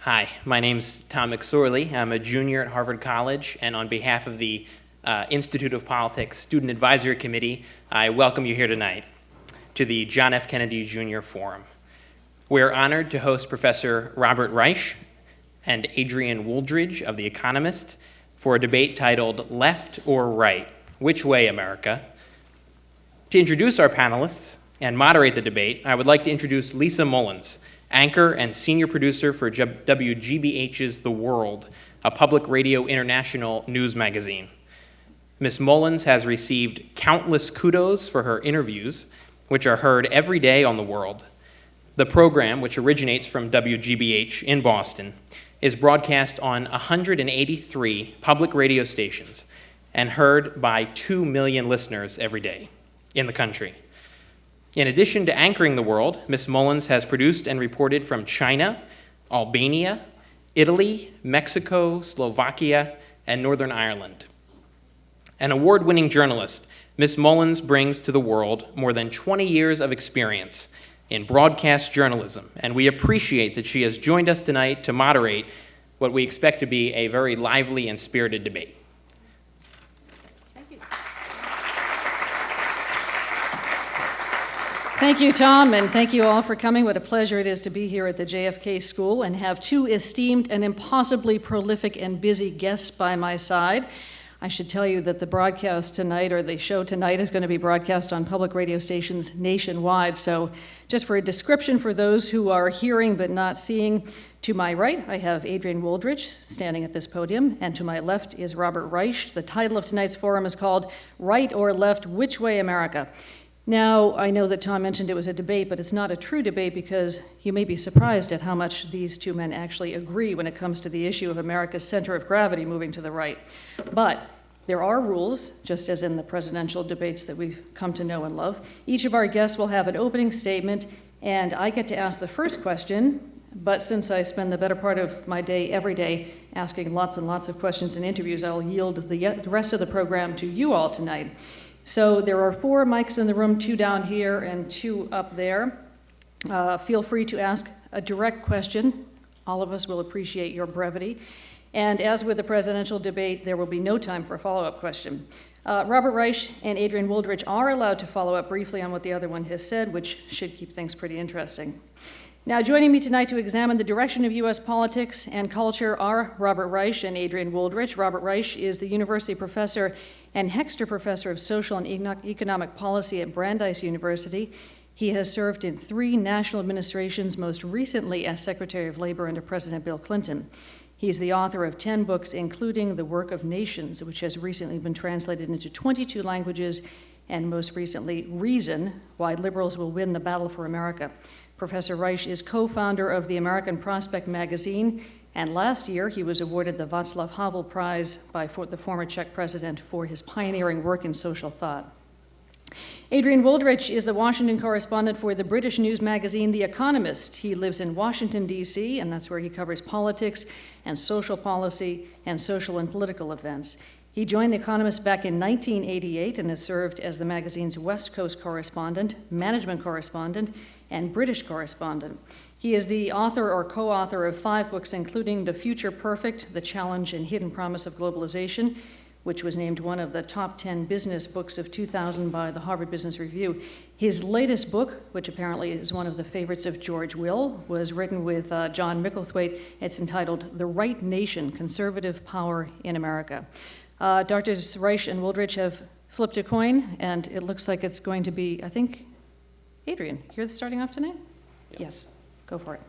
Hi, my name's Tom McSorley. I'm a junior at Harvard College, and on behalf of the Institute of Politics Student Advisory Committee, I welcome you here tonight to the John F. Kennedy Jr. Forum. We're honored to host Professor Robert Reich and Adrian Woldrich of The Economist for a debate titled Left or Right? Which Way, America? To introduce our panelists and moderate the debate, I would like to introduce Lisa Mullins, anchor and senior producer for WGBH's The World, a public radio international news magazine. Ms. Mullins has received countless kudos for her interviews, which are heard every day on The World. The program, which originates from WGBH in Boston, is broadcast on 183 public radio stations and heard by 2 million listeners every day in the country. In addition to anchoring The World, Ms. Mullins has produced and reported from China, Albania, Italy, Mexico, Slovakia, and Northern Ireland. An award-winning journalist, Ms. Mullins brings to The World more than 20 years of experience in broadcast journalism, and we appreciate that she has joined us tonight to moderate what we expect to be a very lively and spirited debate. Thank you, Tom, and thank you all for coming. What a pleasure it is to be here at the JFK School and have two esteemed and impossibly prolific and busy guests by my side. I should tell you that the broadcast tonight, or the show tonight, is going to be broadcast on public radio stations nationwide. So just for a description for those who are hearing but not seeing, to my right, I have Adrian Woldrich standing at this podium, and to my left is Robert Reich. The title of tonight's forum is called Right or Left, Which Way, America? Now, I know that Tom mentioned it was a debate, but it's not a true debate because you may be surprised at how much these two men actually agree when it comes to the issue of America's center of gravity moving to the right. But there are rules, just as in the presidential debates that we've come to know and love. Each of our guests will have an opening statement, and I get to ask the first question, but since I spend the better part of my day every day asking lots and lots of questions and interviews, I'll yield the rest of the program to you all tonight. So there are 4 mics in the room, 2 down here and 2 up there. Feel free to ask a direct question. All of us will appreciate your brevity. And as with the presidential debate, there will be no time for a follow-up question. Robert Reich and Adrian Woldrich are allowed to follow up briefly on what the other one has said, which should keep things pretty interesting. Now, joining me tonight to examine the direction of U.S. politics and culture are Robert Reich and Adrian Woldrich. Robert Reich is the university professor and Hexter Professor of Social and Economic Policy at Brandeis University. He has served in 3 national administrations, most recently as Secretary of Labor under President Bill Clinton. He's the author of 10 books, including The Work of Nations, which has recently been translated into 22 languages, and most recently, Reason, Why Liberals Will Win the Battle for America. Professor Reich is co-founder of the American Prospect magazine, and last year he was awarded the Václav Havel Prize by the former Czech president for his pioneering work in social thought. Adrian Woldrich is the Washington correspondent for the British news magazine The Economist. He lives in Washington, D.C., and that's where he covers politics and social policy and social and political events. He joined The Economist back in 1988 and has served as the magazine's West Coast correspondent, management correspondent, and British correspondent. He is the author or co-author of 5 books, including The Future Perfect, The Challenge and Hidden Promise of Globalization, which was named one of the top 10 business books of 2000 by the Harvard Business Review. His latest book, which apparently is one of the favorites of George Will, was written with John Micklethwaite. It's entitled The Right Nation, Conservative Power in America. Drs. Reich and Woldrich have flipped a coin, and it looks like it's going to be, I think, Adrian, you're starting off tonight? Yeah. Yes, go for it.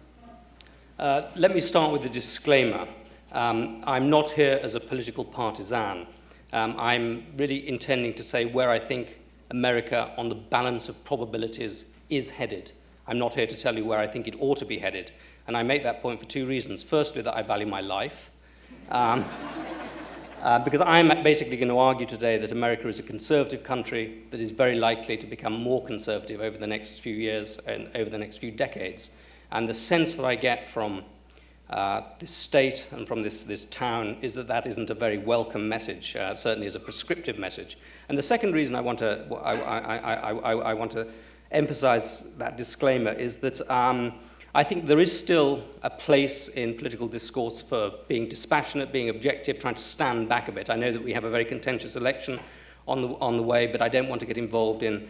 Let me start with a disclaimer. I'm not here as a political partisan. I'm really intending to say where I think America, on the balance of probabilities, is headed. I'm not here to tell you where I think it ought to be headed. And I make that point for 2 reasons. Firstly, that I value my life. Because I'm basically going to argue today that America is a conservative country that is very likely to become more conservative over the next few years and over the next few decades. And the sense that I get from this state and from this town is that that isn't a very welcome message, certainly as a prescriptive message. And the second reason I want to emphasize that disclaimer is that I think there is still a place in political discourse for being dispassionate, being objective, trying to stand back a bit. I know that we have a very contentious election on the way, but I don't want to get involved in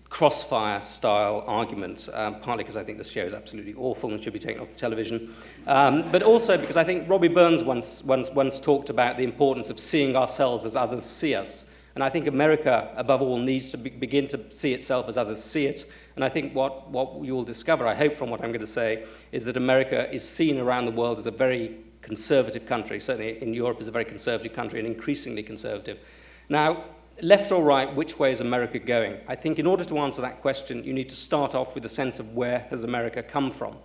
crossfire-style argument, partly because I think this show is absolutely awful and should be taken off the television, but also because I think Robbie Burns once talked about the importance of seeing ourselves as others see us. And I think America, above all, needs to begin to see itself as others see it. And I think what you will discover, I hope from what I'm going to say, is that America is seen around the world as a very conservative country. Certainly in Europe is a very conservative country and increasingly conservative. Now, left or right, which way is America going? I think in order to answer that question, you need to start off with a sense of where has America come from.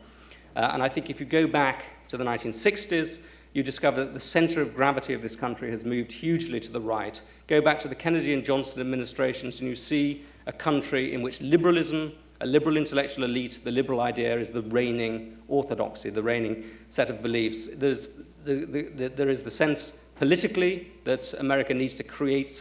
And I think if you go back to the 1960s, you discover that the center of gravity of this country has moved hugely to the right. Go back to the Kennedy and Johnson administrations, and you see a country in which liberalism, a liberal intellectual elite, the liberal idea is the reigning orthodoxy, the reigning set of beliefs. There is the sense politically that America needs to create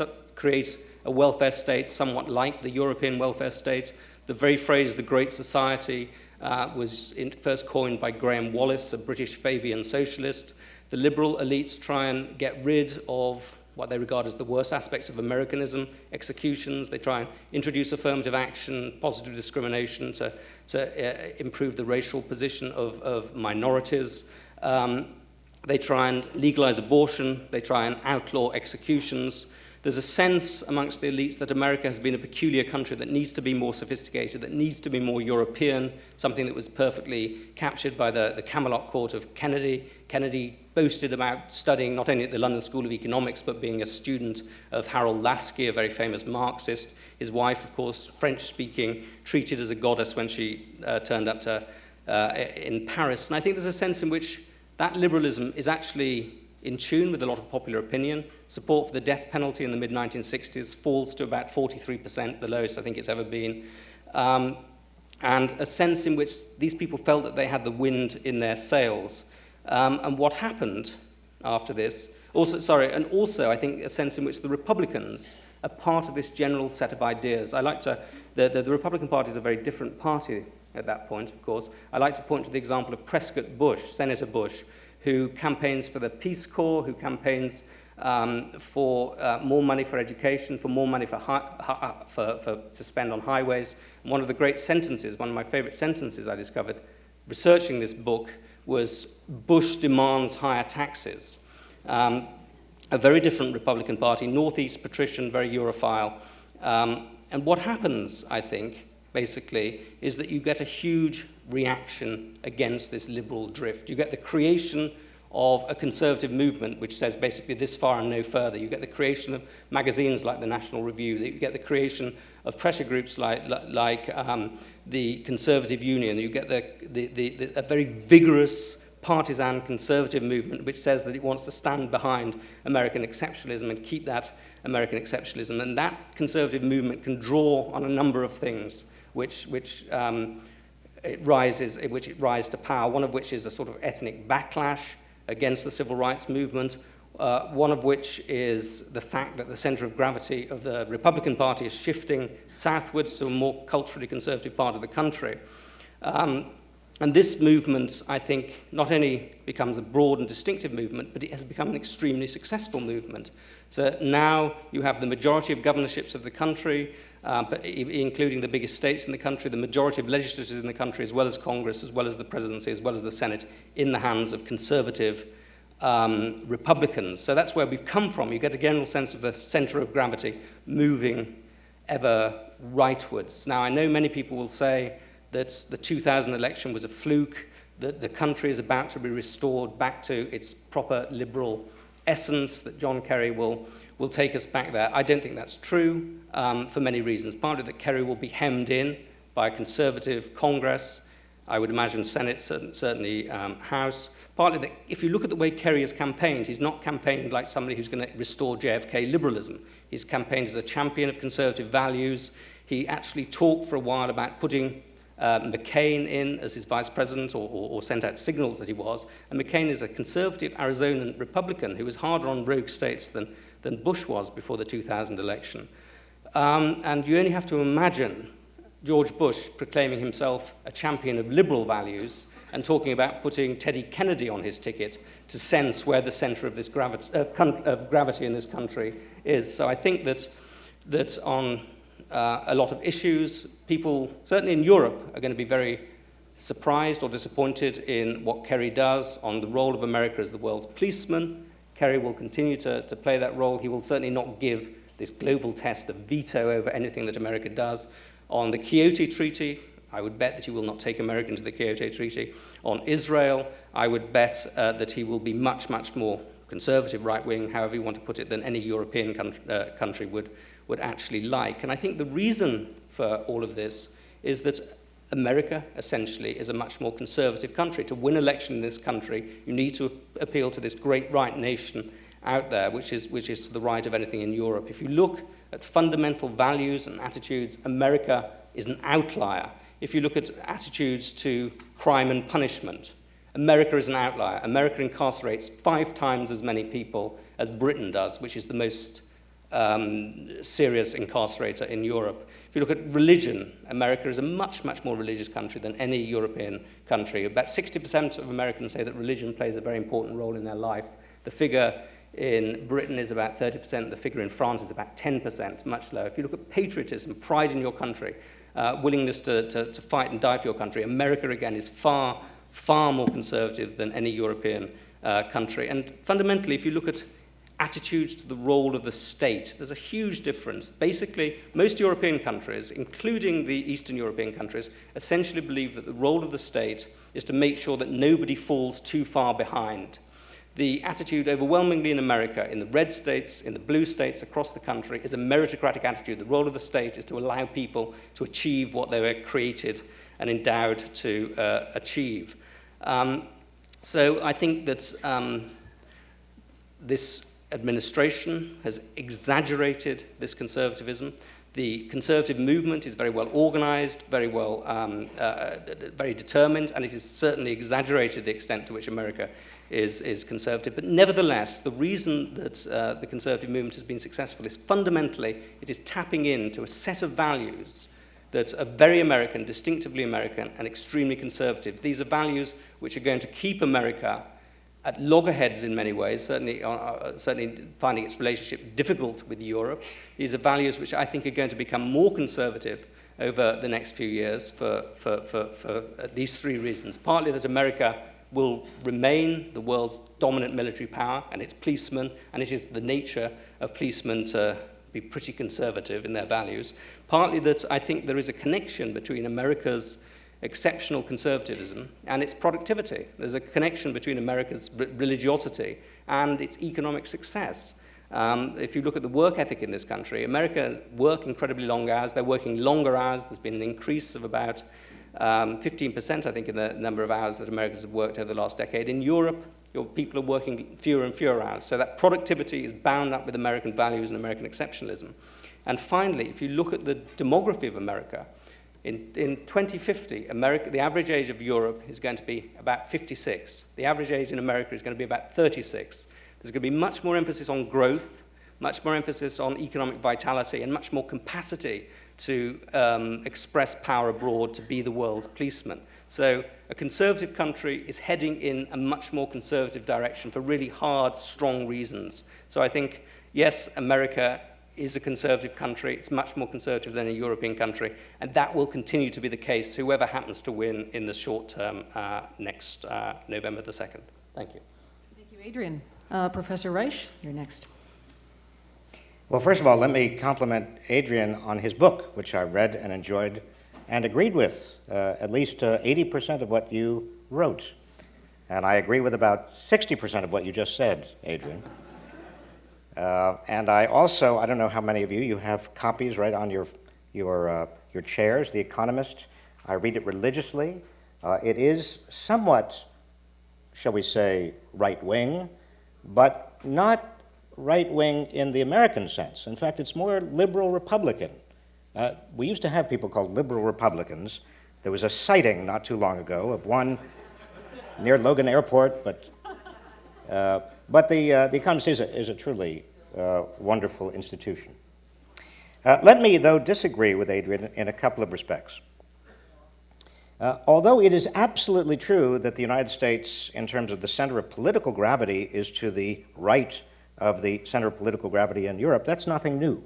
a welfare state somewhat like the European welfare state. The very phrase, the Great Society, was first coined by Graham Wallas, a British Fabian socialist. The liberal elites try and get rid of what they regard as the worst aspects of Americanism, executions. They try and introduce affirmative action, positive discrimination to improve the racial position of minorities. They try and legalize abortion. They try and outlaw executions. There's a sense amongst the elites that America has been a peculiar country that needs to be more sophisticated, that needs to be more European, something that was perfectly captured by the Camelot Court of Kennedy. Kennedy boasted about studying not only at the London School of Economics, but being a student of Harold Lasky, a very famous Marxist. His wife, of course, French-speaking, treated as a goddess when she turned up in Paris. And I think there's a sense in which that liberalism is actually in tune with a lot of popular opinion. Support for the death penalty in the mid-1960s falls to about 43%, the lowest I think it's ever been. And a sense in which these people felt that they had the wind in their sails. And what happened after this, also I think a sense in which the Republicans are part of this general set of ideas. The Republican Party is a very different party at that point, of course. I like to point to the example of Prescott Bush, Senator Bush, who campaigns for the Peace Corps, who campaigns for more money for education, for more money to spend on highways. And one of the great sentences, one of my favorite sentences I discovered researching this book was Bush demands higher taxes. A very different Republican Party, Northeast patrician, very Europhile. And what happens, I think, basically, is that you get a huge reaction against this liberal drift. You get the creation of a conservative movement which says basically this far and no further. You get the creation of magazines like the National Review. You get the creation of pressure groups like the Conservative Union. You get a very vigorous partisan conservative movement which says that it wants to stand behind American exceptionalism and keep that American exceptionalism. And that conservative movement can draw on a number of things which it rises to power, one of which is a sort of ethnic backlash against the civil rights movement, one of which is the fact that the center of gravity of the Republican Party is shifting southwards to a more culturally conservative part of the country. And this movement, I think, not only becomes a broad and distinctive movement, but it has become an extremely successful movement. So now you have the majority of governorships of the country, but including the biggest states in the country, the majority of legislatures in the country, as well as Congress, as well as the presidency, as well as the Senate, in the hands of conservative Republicans. So that's where we've come from. You get a general sense of the center of gravity moving ever rightwards. Now, I know many people will say that the 2000 election was a fluke, that the country is about to be restored back to its proper liberal essence, that John Kerry will take us back there. I don't think that's true for many reasons. Partly that Kerry will be hemmed in by a conservative Congress, I would imagine Senate, certainly House. Partly that if you look at the way Kerry has campaigned, he's not campaigned like somebody who's going to restore JFK liberalism. He's campaigned as a champion of conservative values. He actually talked for a while about putting McCain in as his vice president, or sent out signals that he was. And McCain is a conservative Arizonan Republican who was harder on rogue states than Bush was before the 2000 election. And you only have to imagine George Bush proclaiming himself a champion of liberal values and talking about putting Teddy Kennedy on his ticket to sense where the center of this gravity in this country is. So I think that on a lot of issues, people, certainly in Europe, are going to be very surprised or disappointed in what Kerry does on the role of America as the world's policeman. Kerry will continue to play that role. He will certainly not give this global test a veto over anything that America does. On the Kyoto Treaty, I would bet that he will not take America into the Kyoto Treaty. On Israel, I would bet that he will be much, much more conservative, right-wing, however you want to put it, than any European country would actually like. And I think the reason for all of this is that America, essentially, is a much more conservative country. To win election in this country, you need to appeal to this great right nation out there, which is to the right of anything in Europe. If you look at fundamental values and attitudes, America is an outlier. If you look at attitudes to crime and punishment, America is an outlier. America incarcerates 5 times as many people as Britain does, which is the most serious incarcerator in Europe. If you look at religion, America is a much, much more religious country than any European country. About 60% of Americans say that religion plays a very important role in their life. The figure in Britain is about 30%. The figure in France is about 10%, much lower. If you look at patriotism, pride in your country, willingness to fight and die for your country, America, again, is far, far more conservative than any European country. And fundamentally, if you look at attitudes to the role of the state, there's a huge difference. Basically, most European countries, including the Eastern European countries, essentially believe that the role of the state is to make sure that nobody falls too far behind. The attitude overwhelmingly in America, in the red states, in the blue states across the country, is a meritocratic attitude. The role of the state is to allow people to achieve what they were created and endowed to achieve. So I think that this administration has exaggerated this conservatism. The conservative movement is very well organized, very well, very determined, and it has certainly exaggerated the extent to which America is conservative. But nevertheless, the reason that the conservative movement has been successful is fundamentally it is tapping into a set of values that are very American, distinctively American, and extremely conservative. These are values which are going to keep America at loggerheads in many ways, certainly finding its relationship difficult with Europe. These are values which I think are going to become more conservative over the next few years for at least 3 reasons. Partly that America will remain the world's dominant military power and its policemen, and it is the nature of policemen to be pretty conservative in their values. Partly that I think there is a connection between America's exceptional conservatism and its productivity. There's a connection between America's religiosity and its economic success. If you look at the work ethic in this country, America work incredibly long hours. They're working longer hours. There's been an increase of about 15%, I think, in the number of hours that Americans have worked over the last decade. In Europe, your people are working fewer and fewer hours. So that productivity is bound up with American values and American exceptionalism. And finally, if you look at the demography of America, in 2050, the average age of Europe is going to be about 56. The average age in America is going to be about 36. There's going to be much more emphasis on growth, much more emphasis on economic vitality, and much more capacity to express power abroad, to be the world's policeman. So a conservative country is heading in a much more conservative direction for really hard, strong reasons. So I think, yes, America is a conservative country. It's much more conservative than a European country, and that will continue to be the case, whoever happens to win in the short term next November the 2nd. Thank you. Thank you, Adrian. Professor Reich, you're next. Well, first of all, let me compliment Adrian on his book, which I read and enjoyed and agreed with, at least 80% of what you wrote. And I agree with about 60% of what you just said, Adrian. And I also, I don't know how many of you have copies right on your chairs, The Economist. I read it religiously. It is somewhat, shall we say, right-wing, but not right-wing in the American sense. In fact, it's more liberal Republican. We used to have people called liberal Republicans. There was a sighting not too long ago of one near Logan Airport, but the Economist is a truly wonderful institution. Let me, though, disagree with Adrian in a couple of respects. Although it is absolutely true that the United States, in terms of the center of political gravity, is to the right of the center of political gravity in Europe, that's nothing new.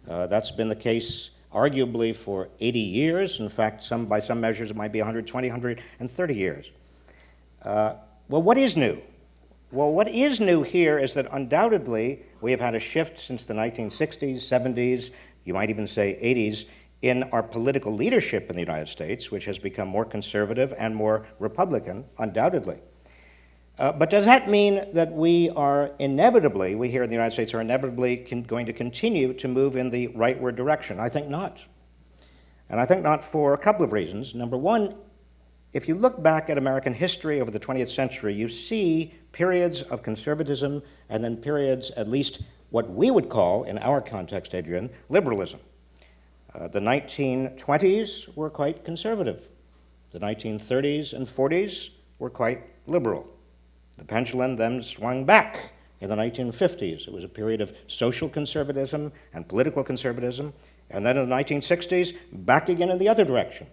That's been the case arguably for 80 years. In fact, by some measures, it might be 120, 130 years. Well, what is new? Well, what is new here is that undoubtedly we have had a shift since the 1960s, 70s, you might even say 80s, in our political leadership in the United States, which has become more conservative and more Republican, undoubtedly. But does that mean that we here in the United States, are inevitably going to continue to move in the rightward direction? I think not. And I think not for a couple of reasons. Number one, if you look back at American history over the 20th century, you see periods of conservatism and then periods, at least what we would call, in our context, Adrian, liberalism. The 1920s were quite conservative. The 1930s and 40s were quite liberal. The pendulum then swung back in the 1950s. It was a period of social conservatism and political conservatism. And then in the 1960s, back again in the other direction.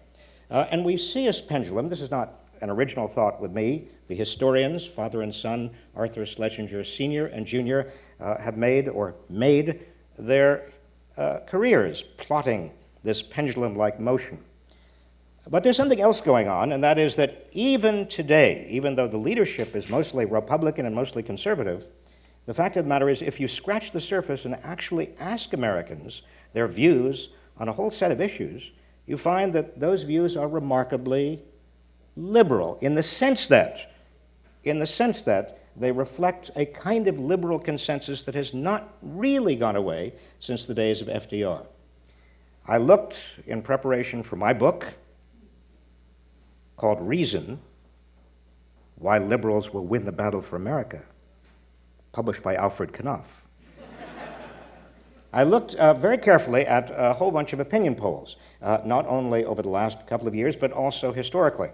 And we see a pendulum. This is not an original thought with me. The historians, father and son, Arthur Schlesinger Sr. and Jr., have made their careers plotting this pendulum-like motion. But there's something else going on, and that is that even today, even though the leadership is mostly Republican and mostly conservative, the fact of the matter is if you scratch the surface and actually ask Americans their views on a whole set of issues, you find that those views are remarkably liberal in the sense that they reflect a kind of liberal consensus that has not really gone away since the days of FDR. I looked in preparation for my book called Reason, Why Liberals Will Win the Battle for America, published by Alfred Knopf. I looked very carefully at a whole bunch of opinion polls, not only over the last couple of years, but also historically,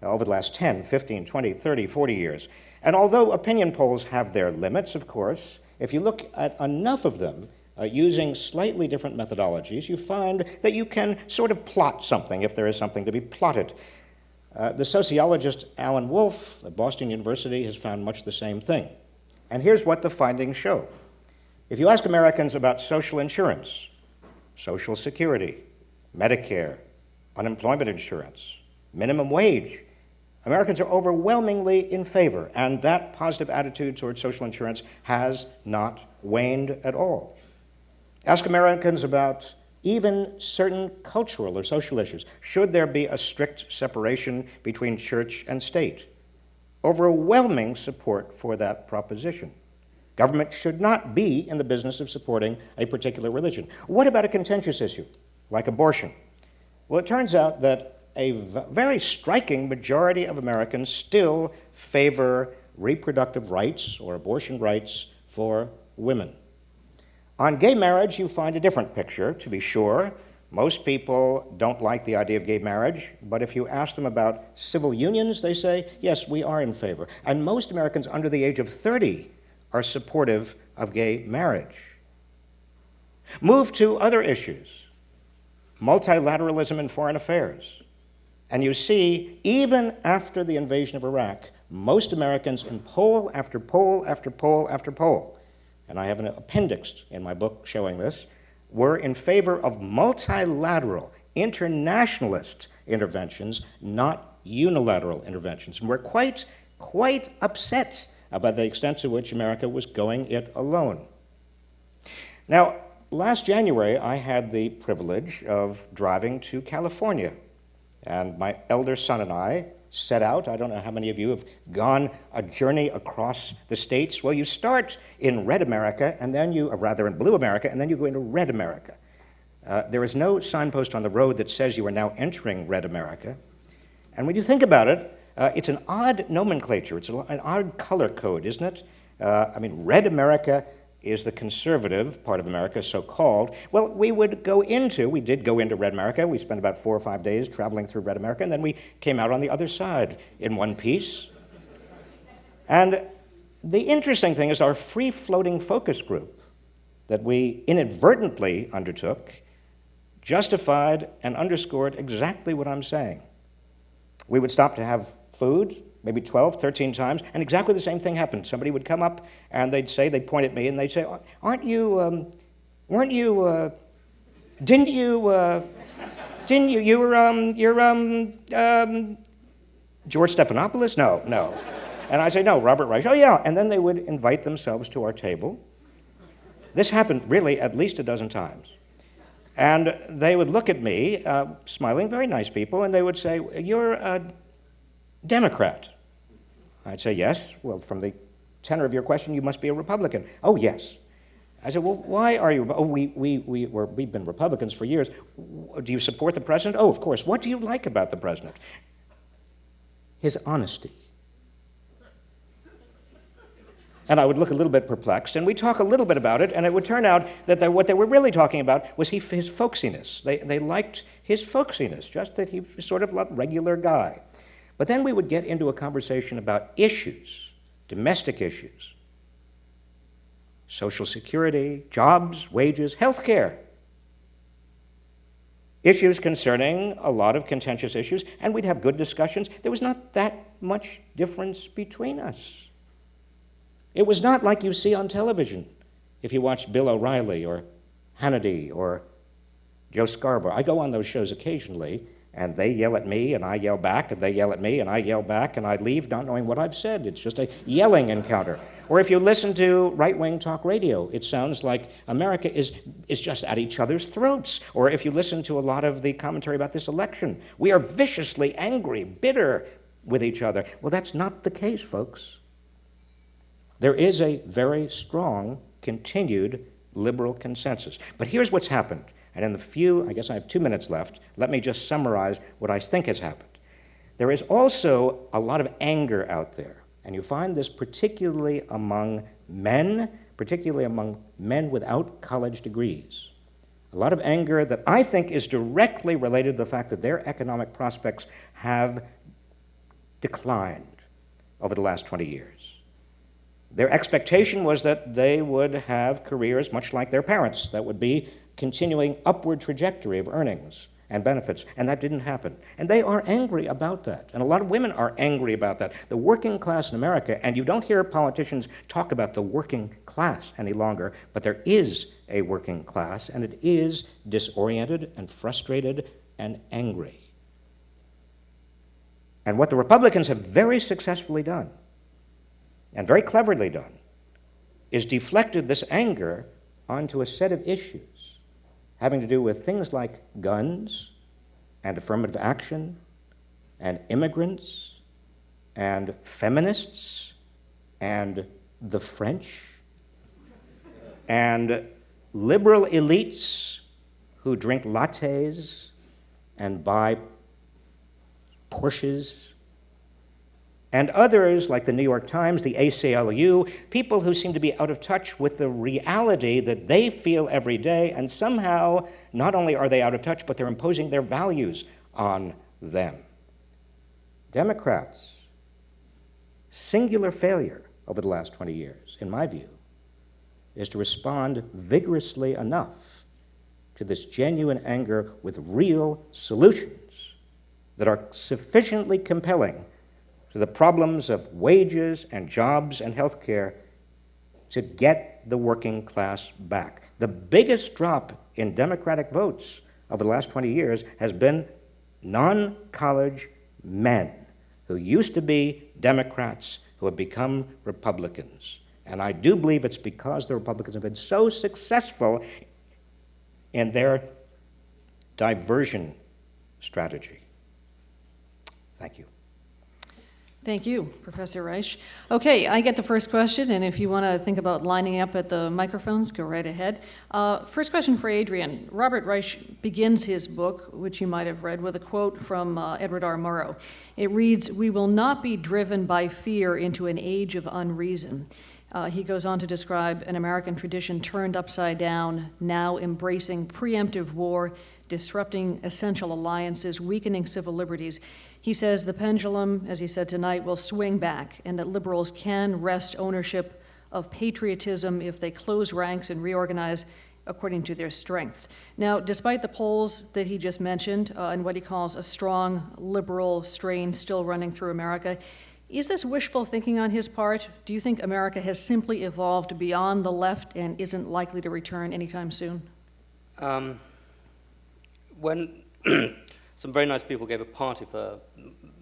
over the last 10, 15, 20, 30, 40 years. And although opinion polls have their limits, of course, if you look at enough of them using slightly different methodologies, you find that you can sort of plot something if there is something to be plotted. The sociologist Alan Wolf at Boston University has found much the same thing. And here's what the findings show. If you ask Americans about social insurance, Social Security, Medicare, unemployment insurance, minimum wage, Americans are overwhelmingly in favor, and that positive attitude towards social insurance has not waned at all. Ask Americans about even certain cultural or social issues. Should there be a strict separation between church and state? Overwhelming support for that proposition. Government should not be in the business of supporting a particular religion. What about a contentious issue, like abortion? Well, it turns out that a very striking majority of Americans still favor reproductive rights or abortion rights for women. On gay marriage, you find a different picture, to be sure. Most people don't like the idea of gay marriage, but if you ask them about civil unions, they say, yes, we are in favor. And most Americans under the age of 30 are supportive of gay marriage. Move to other issues, multilateralism in foreign affairs. And you see, even after the invasion of Iraq, most Americans in poll after poll after poll after poll, and I have an appendix in my book showing this, were in favor of multilateral, internationalist interventions, not unilateral interventions. And we're quite upset about the extent to which America was going it alone. Now, last January, I had the privilege of driving to California, and my elder son and I set out. I don't know how many of you have gone a journey across the states. Well, you start in red America, and then rather in blue America, and then you go into red America. There is no signpost on the road that says you are now entering red America. And when you think about it, it's an odd nomenclature. It's an odd color code, isn't it? Red America is the conservative part of America, so-called. Well, we did go into red America. We spent about 4 or 5 days traveling through red America, and then we came out on the other side in one piece. And the interesting thing is our free-floating focus group that we inadvertently undertook justified and underscored exactly what I'm saying. We would stop to have food, maybe 12, 13 times, and exactly the same thing happened. Somebody would come up and they'd point at me and they'd say, didn't you, George Stephanopoulos? No. And I'd say, no, Robert Reich. Oh, yeah. And then they would invite themselves to our table. This happened really at least a dozen times. And they would look at me, smiling, very nice people, and they would say, you're a Democrat. I'd say, yes. Well, from the tenor of your question, you must be a Republican. Oh, yes. I said, well, why are you? Oh, we've been Republicans for years. Do you support the president? Oh, of course. What do you like about the president? His honesty. And I would look a little bit perplexed, and we'd talk a little bit about it, and it would turn out that what they were really talking about was his folksiness. They liked his folksiness, just that he was sort of a regular guy. But then we would get into a conversation about issues, domestic issues, Social Security, jobs, wages, health care, issues concerning a lot of contentious issues, and we'd have good discussions. There was not that much difference between us. It was not like you see on television if you watch Bill O'Reilly or Hannity or Joe Scarborough. I go on those shows occasionally, and they yell at me, and I yell back, and they yell at me, and I yell back, and I leave not knowing what I've said. It's just a yelling encounter. Or if you listen to right-wing talk radio, it sounds like America is just at each other's throats. Or if you listen to a lot of the commentary about this election, we are viciously angry, bitter with each other. Well, that's not the case, folks. There is a very strong, continued liberal consensus. But here's what's happened. And in the I guess I have 2 minutes left, let me just summarize what I think has happened. There is also a lot of anger out there. And you find this particularly among men without college degrees. A lot of anger that I think is directly related to the fact that their economic prospects have declined over the last 20 years. Their expectation was that they would have careers much like their parents, that would be continuing upward trajectory of earnings and benefits, and that didn't happen. And they are angry about that, and a lot of women are angry about that. The working class in America, and you don't hear politicians talk about the working class any longer, but there is a working class, and it is disoriented and frustrated and angry. And what the Republicans have very successfully done, and very cleverly done, is deflected this anger onto a set of issues having to do with things like guns and affirmative action and immigrants and feminists and the French and liberal elites who drink lattes and buy Porsches, and others like the New York Times, the ACLU, people who seem to be out of touch with the reality that they feel every day, and somehow not only are they out of touch, but they're imposing their values on them. Democrats, singular failure over the last 20 years, in my view, is to respond vigorously enough to this genuine anger with real solutions that are sufficiently compelling to the problems of wages and jobs and health care to get the working class back. The biggest drop in Democratic votes over the last 20 years has been non-college men who used to be Democrats who have become Republicans. And I do believe it's because the Republicans have been so successful in their diversion strategy. Thank you. Thank you, Professor Reich. Okay, I get the first question, and if you want to think about lining up at the microphones, go right ahead. First question for Adrian. Robert Reich begins his book, which you might have read, with a quote from Edward R. Murrow. It reads, "We will not be driven by fear into an age of unreason." He goes on to describe an American tradition turned upside down, now embracing preemptive war, disrupting essential alliances, weakening civil liberties. He says the pendulum, as he said tonight, will swing back, and that liberals can wrest ownership of patriotism if they close ranks and reorganize according to their strengths. Now, despite the polls that he just mentioned and what he calls a strong liberal strain still running through America, is this wishful thinking on his part? Do you think America has simply evolved beyond the left and isn't likely to return anytime soon? When some very nice people gave a party for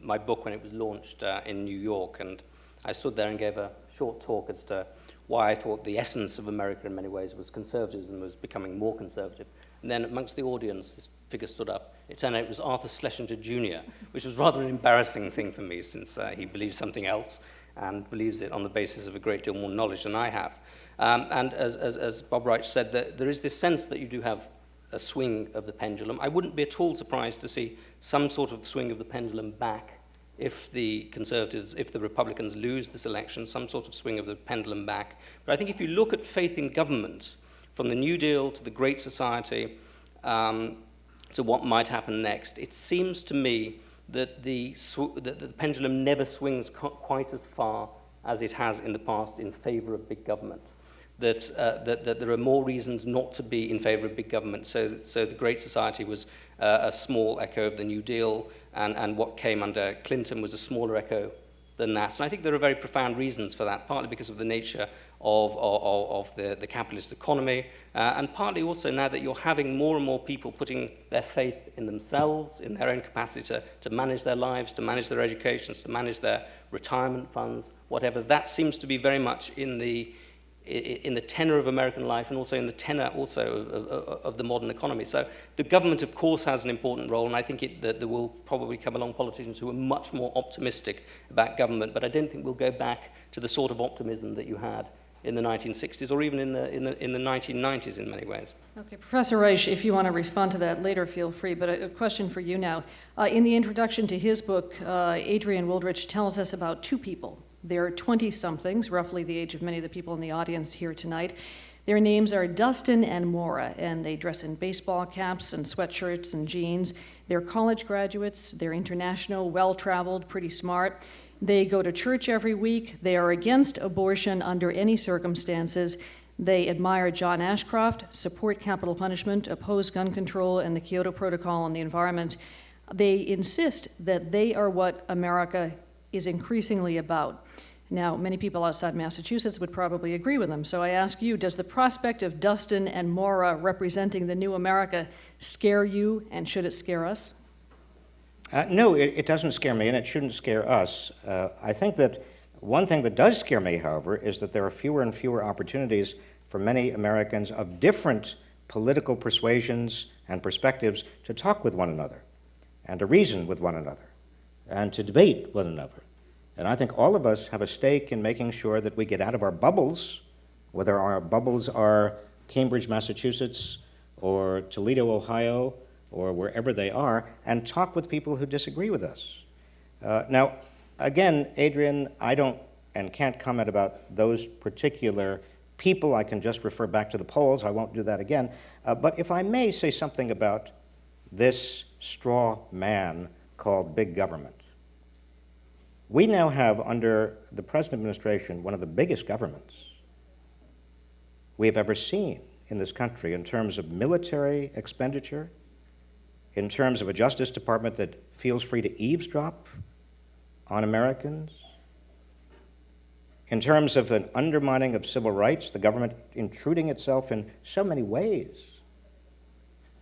my book when it was launched in New York, and I stood there and gave a short talk as to why I thought the essence of America in many ways was conservatism, was becoming more conservative. And then amongst the audience, this figure stood up. It turned out it was Arthur Schlesinger Jr., which was rather an embarrassing thing for me since he believes something else and believes it on the basis of a great deal more knowledge than I have. And as Bob Wright said, there is this sense that you do have a swing of the pendulum. I wouldn't be at all surprised to see some sort of swing of the pendulum back if the Conservatives, if the Republicans lose this election, some sort of swing of the pendulum back. But I think if you look at faith in government, from the New Deal to the Great Society, to what might happen next, it seems to me that the pendulum never swings quite as far as it has in the past in favor of big government. That there are more reasons not to be in favor of big government. So the Great Society was a small echo of the New Deal, and what came under Clinton was a smaller echo than that. And I think there are very profound reasons for that, partly because of the nature of the capitalist economy, and partly also now that you're having more and more people putting their faith in themselves, in their own capacity to manage their lives, to manage their educations, to manage their retirement funds, whatever. That seems to be very much in the tenor of American life, and also in the tenor also of the modern economy. So the government, of course, has an important role, and I think that there will probably come along politicians who are much more optimistic about government, but I don't think we'll go back to the sort of optimism that you had in the 1960s, or even in the 1990s in many ways. Okay, Professor Reich, if you want to respond to that later, feel free, but a question for you now. In the introduction to his book, Adrian Woldrich tells us about two people. They're 20-somethings, roughly the age of many of the people in the audience here tonight. Their names are Dustin and Maura, and they dress in baseball caps and sweatshirts and jeans. They're college graduates. They're international, well-traveled, pretty smart. They go to church every week. They are against abortion under any circumstances. They admire John Ashcroft, support capital punishment, oppose gun control and the Kyoto Protocol on the environment. They insist that they are what America is increasingly about. Now, many people outside Massachusetts would probably agree with them. So I ask you, does the prospect of Dustin and Maura representing the new America scare you, and should it scare us? No, it doesn't scare me, and it shouldn't scare us. I think that one thing that does scare me, however, is that there are fewer and fewer opportunities for many Americans of different political persuasions and perspectives to talk with one another, and to reason with one another, and to debate one another. And I think all of us have a stake in making sure that we get out of our bubbles, whether our bubbles are Cambridge, Massachusetts, or Toledo, Ohio, or wherever they are, and talk with people who disagree with us. Now, again, Adrian, I don't and can't comment about those particular people. I can just refer back to the polls. I won't do that again. But if I may say something about this straw man called big government. We now have, under the present administration, one of the biggest governments we have ever seen in this country in terms of military expenditure, in terms of a Justice Department that feels free to eavesdrop on Americans, in terms of an undermining of civil rights, the government intruding itself in so many ways,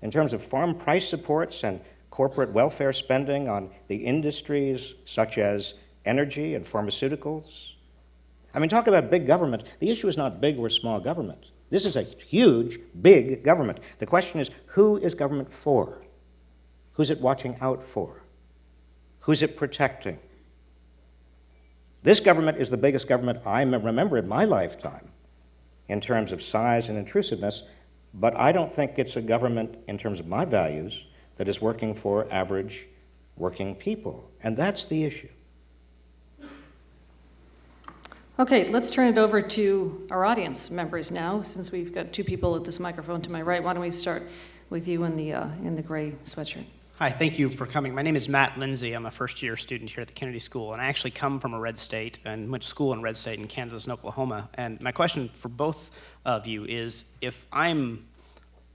in terms of farm price supports and corporate welfare spending on the industries such as energy and pharmaceuticals. I mean, talk about big government. The issue is not big or small government. This is a huge, big government. The question is, who is government for? Who's it watching out for? Who's it protecting? This government is the biggest government I remember in my lifetime in terms of size and intrusiveness, but I don't think it's a government, in terms of my values, that is working for average working people. And that's the issue. Okay, let's turn it over to our audience members now, since we've got two people at this microphone to my right. Why don't we start with you in the gray sweatshirt? Hi, thank you for coming. My name is Matt Lindsay. I'm a first-year student here at the Kennedy School, and I actually come from a red state and went to school in red state in Kansas and Oklahoma. And my question for both of you is, if I'm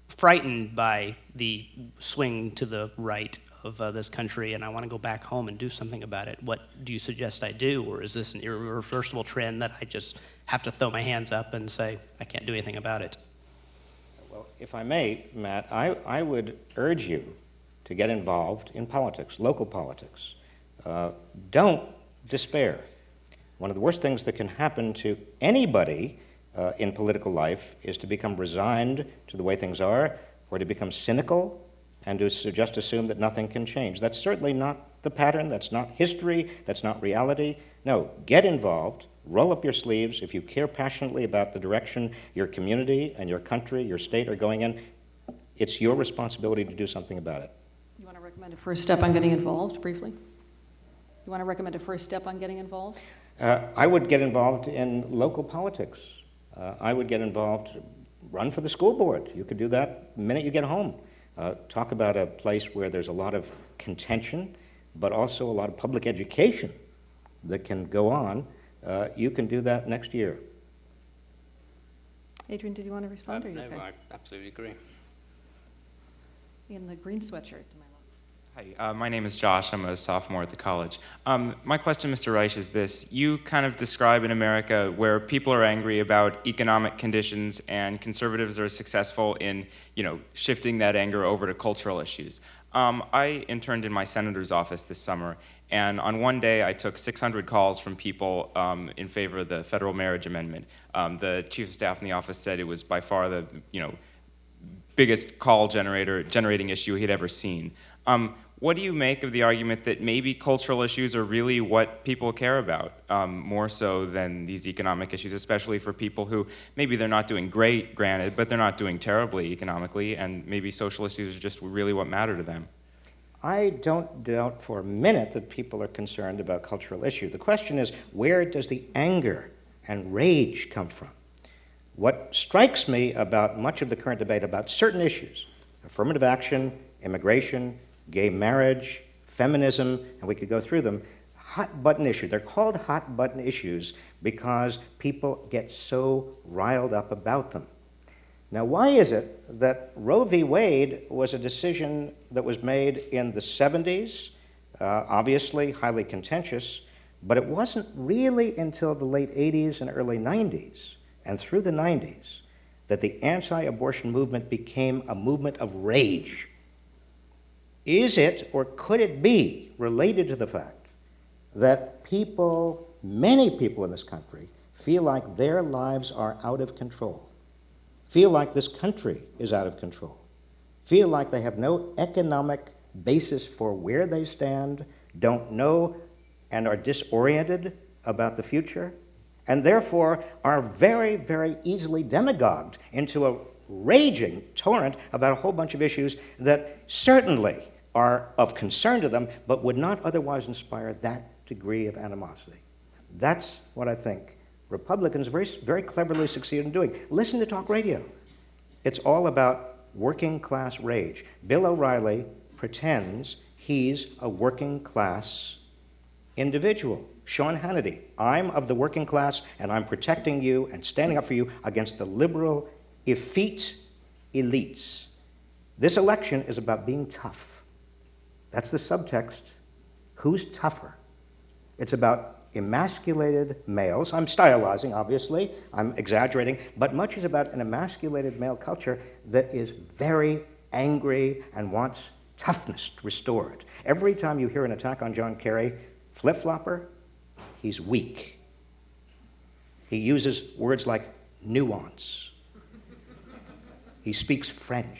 frightened by the swing to the right of this country and I want to go back home and do something about it, what do you suggest I do? Or is this an irreversible trend that I just have to throw my hands up and say, I can't do anything about it? Well, if I may, Matt, I would urge you to get involved in politics, local politics. Don't despair. One of the worst things that can happen to anybody in political life is to become resigned to the way things are, or to become cynical and to just assume that nothing can change. That's certainly not the pattern, that's not history, that's not reality. No, get involved, roll up your sleeves. If you care passionately about the direction your community and your country, your state are going in, it's your responsibility to do something about it. You want to recommend a first step on getting involved, briefly? You want to recommend a first step on getting involved? I would get involved in local politics. I would get involved, run for the school board. You could do that the minute you get home. Talk about a place where there's a lot of contention, but also a lot of public education that can go on. You can do that next year. Adrian, did you want to respond? Or are you No, okay? I absolutely agree. In the green sweatshirt to my left. Hi, my name is Josh. I'm a sophomore at the college. My question, Mr. Reich, is this. You kind of describe in America where people are angry about economic conditions and conservatives are successful in, shifting that anger over to cultural issues. I interned in my senator's office this summer, and on one day I took 600 calls from people in favor of the federal marriage amendment. The chief of staff in the office said it was by far the, biggest call generating issue he'd ever seen. What do you make of the argument that maybe cultural issues are really what people care about, more so than these economic issues, especially for people who maybe they're not doing great, granted, but they're not doing terribly economically, and maybe social issues are just really what matter to them? I don't doubt for a minute that people are concerned about cultural issues. The question is, where does the anger and rage come from? What strikes me about much of the current debate about certain issues, affirmative action, immigration, gay marriage, feminism, and we could go through them, hot-button issues. They're called hot-button issues because people get so riled up about them. Now, why is it that Roe v. Wade was a decision that was made in the 70s, obviously highly contentious, but it wasn't really until the late 80s and early 90s and through the 90s that the anti-abortion movement became a movement of rage? Is it, or could it be, related to the fact that people, many people in this country, feel like their lives are out of control, feel like this country is out of control, feel like they have no economic basis for where they stand, don't know and are disoriented about the future, and therefore are very, very easily demagogued into a raging torrent about a whole bunch of issues that certainly are of concern to them, but would not otherwise inspire that degree of animosity. That's what I think Republicans very, very cleverly succeed in doing. Listen to talk radio. It's all about working class rage. Bill O'Reilly pretends he's a working class individual. Sean Hannity, I'm of the working class and I'm protecting you and standing up for you against the liberal, effete elites. This election is about being tough. That's the subtext. Who's tougher? It's about emasculated males. I'm stylizing, obviously. I'm exaggerating. But much is about an emasculated male culture that is very angry and wants toughness restored. Every time you hear an attack on John Kerry, flip-flopper, he's weak. He uses words like nuance. He speaks French.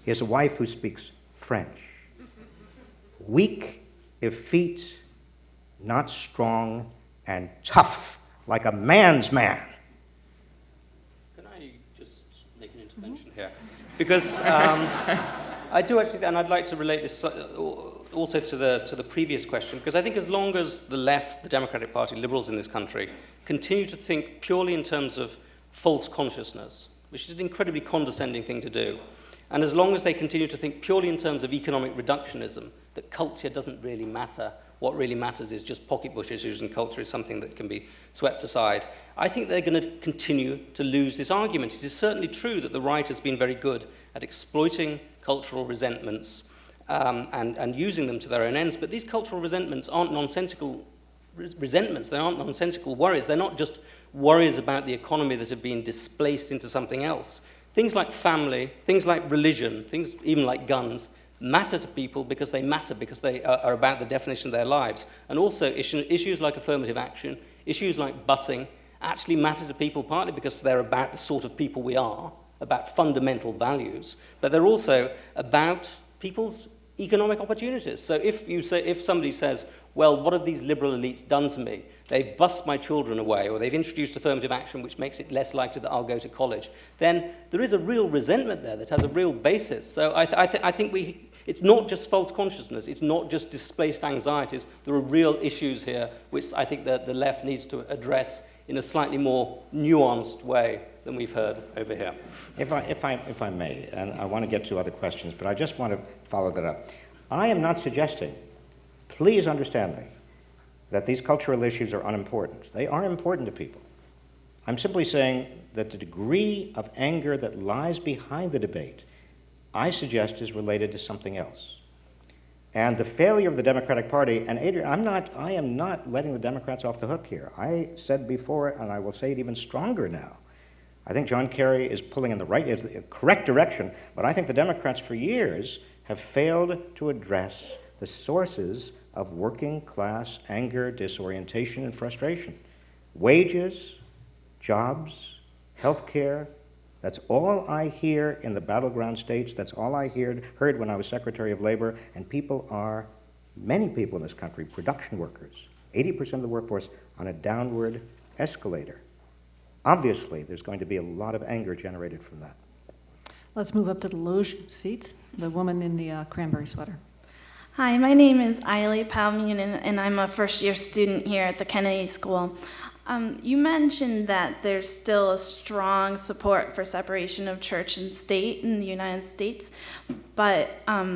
He has a wife who speaks French. Weak, effete, not strong, and tough, like a man's man. Can I just make an intervention here? Because I do actually, and I'd like to relate this also to the previous question, because I think as long as the left, the Democratic Party, liberals in this country, continue to think purely in terms of false consciousness, which is an incredibly condescending thing to do, And as long as they continue to think purely in terms of economic reductionism, that culture doesn't really matter, what really matters is just pocketbook issues and culture is something that can be swept aside, I think they're going to continue to lose this argument. It is certainly true that the right has been very good at exploiting cultural resentments and using them to their own ends, but these cultural resentments aren't nonsensical resentments, they aren't nonsensical worries, they're not just worries about the economy that have been displaced into something else. Things like family, things like religion, things even like guns, matter to people because they are about the definition of their lives. And also issues like affirmative action, issues like busing, actually matter to people partly because they're about the sort of people we are, about fundamental values, but they're also about people's economic opportunities. So if somebody says, well, what have these liberal elites done to me? They've bussed my children away, or they've introduced affirmative action which makes it less likely that I'll go to college, then there is a real resentment there that has a real basis. So I think it's not just false consciousness, it's not just displaced anxieties, there are real issues here which I think that the left needs to address in a slightly more nuanced way than we've heard over here. If I may, and I want to get to other questions, but I just want to follow that up. I am not suggesting, please understand me, that these cultural issues are unimportant. They are important to people. I'm simply saying that the degree of anger that lies behind the debate, I suggest, is related to something else. And the failure of the Democratic Party, and Adrian, I am not letting the Democrats off the hook here. I said before, and I will say it even stronger now. I think John Kerry is pulling in the correct direction, but I think the Democrats for years have failed to address the sources of working class anger, disorientation, and frustration. Wages, jobs, health care, that's all I hear in the battleground states. That's all I heard when I was Secretary of Labor. And many people in this country, production workers, 80% of the workforce, on a downward escalator. Obviously, there's going to be a lot of anger generated from that. Let's move up to the loge seats. The woman in the cranberry sweater. Hi, my name is Ailey Palmunin, and I'm a first-year student here at the Kennedy School. You mentioned that there's still a strong support for separation of church and state in the United States, but how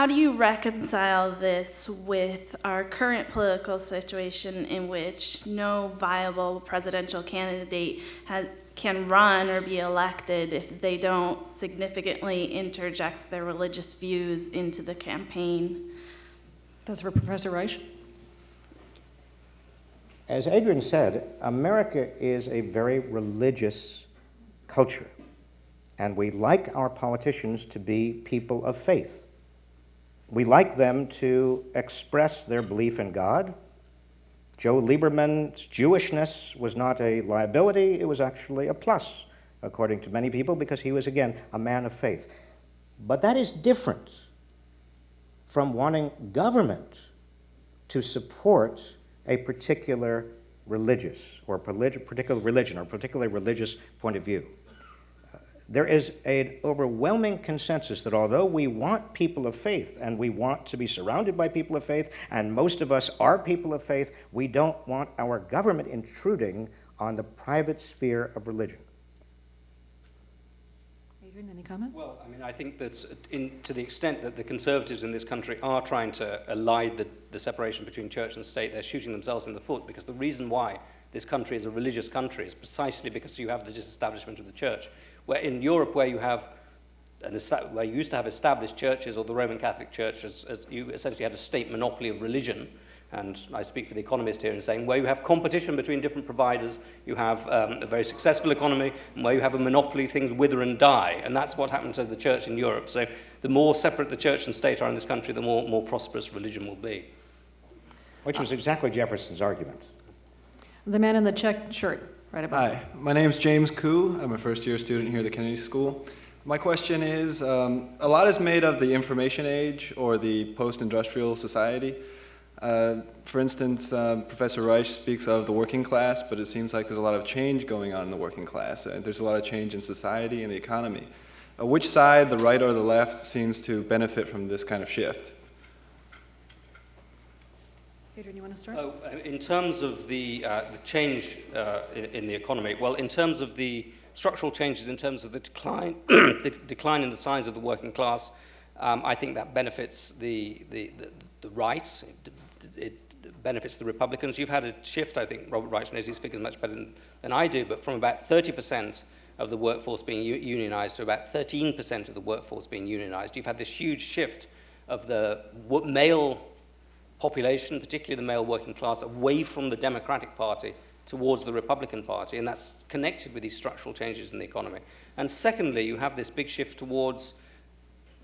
do you reconcile this with our current political situation in which no viable presidential candidate can run or be elected if they don't significantly interject their religious views into the campaign? That's for Professor Reich. As Adrian said, America is a very religious culture, and we like our politicians to be people of faith. We like them to express their belief in God. Joe Lieberman's Jewishness was not a liability, it was actually a plus, according to many people, because he was, again, a man of faith. But that is different from wanting government to support a particular religious or particular religion or particular religious point of view. There is an overwhelming consensus that although we want people of faith and we want to be surrounded by people of faith, and most of us are people of faith, we don't want our government intruding on the private sphere of religion. Adrian, any comment? Well, I mean, I think that to the extent that the conservatives in this country are trying to elide the separation between church and state, they're shooting themselves in the foot, because the reason why this country is a religious country is precisely because you have the disestablishment of the church. Where in Europe, where you used to have established churches, or the Roman Catholic Church, as you essentially had a state monopoly of religion, and I speak for the economist here in saying where you have competition between different providers, you have a very successful economy, and where you have a monopoly, things wither and die, and that's what happened to the church in Europe. So the more separate the church and state are in this country, the more prosperous religion will be. Which was exactly Jefferson's argument. The man in the checked shirt, right above. Hi, my name is James Koo. I'm a first-year student here at the Kennedy School. My question is, a lot is made of the information age or the post-industrial society. For instance, Professor Reich speaks of the working class, but it seems like there's a lot of change going on in the working class. There's a lot of change in society and the economy. Which side, the right or the left, seems to benefit from this kind of shift? Adrian, you want to start? In terms of the change in the economy, well, in terms of the structural changes in terms of the decline, the decline in the size of the working class. I think that benefits the right. It benefits the Republicans. You've had a shift, I think Robert Reich knows these figures much better than I do, but from about 30% of the workforce being unionized to about 13% of the workforce being unionized. You've had this huge shift of the male population, particularly the male working class, away from the Democratic Party towards the Republican Party, and that's connected with these structural changes in the economy. And secondly, you have this big shift towards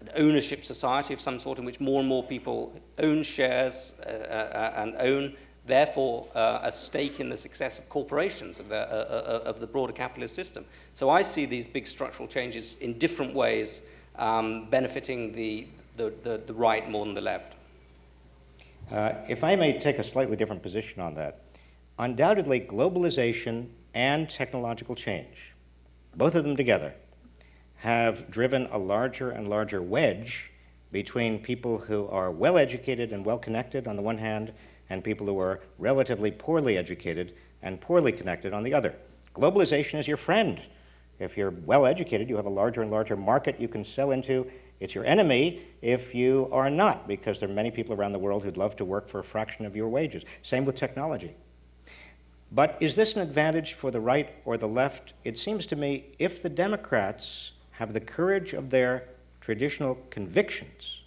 an ownership society of some sort in which more and more people own shares and own, therefore, a stake in the success of corporations, of the broader capitalist system. So I see these big structural changes in different ways benefiting the right more than the left. If I may take a slightly different position on that, undoubtedly globalization and technological change, both of them together, have driven a larger and larger wedge between people who are well-educated and well-connected on the one hand, and people who are relatively poorly educated and poorly connected on the other. Globalization is your friend. If you're well-educated, you have a larger and larger market you can sell into. It's your enemy if you are not, because there are many people around the world who'd love to work for a fraction of your wages. Same with technology. But is this an advantage for the right or the left? It seems to me if the Democrats have the courage of their traditional convictions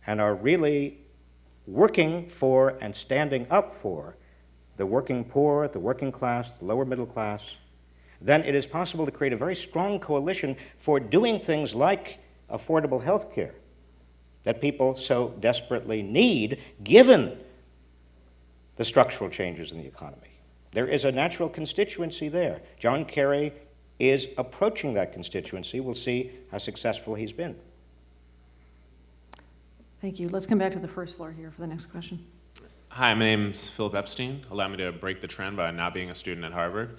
and are really working for and standing up for the working poor, the working class, the lower middle class, then it is possible to create a very strong coalition for doing things like affordable health care that people so desperately need, given the structural changes in the economy. There is a natural constituency there. John Kerry is approaching that constituency. We'll see how successful he's been. Thank you. Let's come back to the first floor here for the next question. Hi, my name's Philip Epstein. Allow me to break the trend by not being a student at Harvard.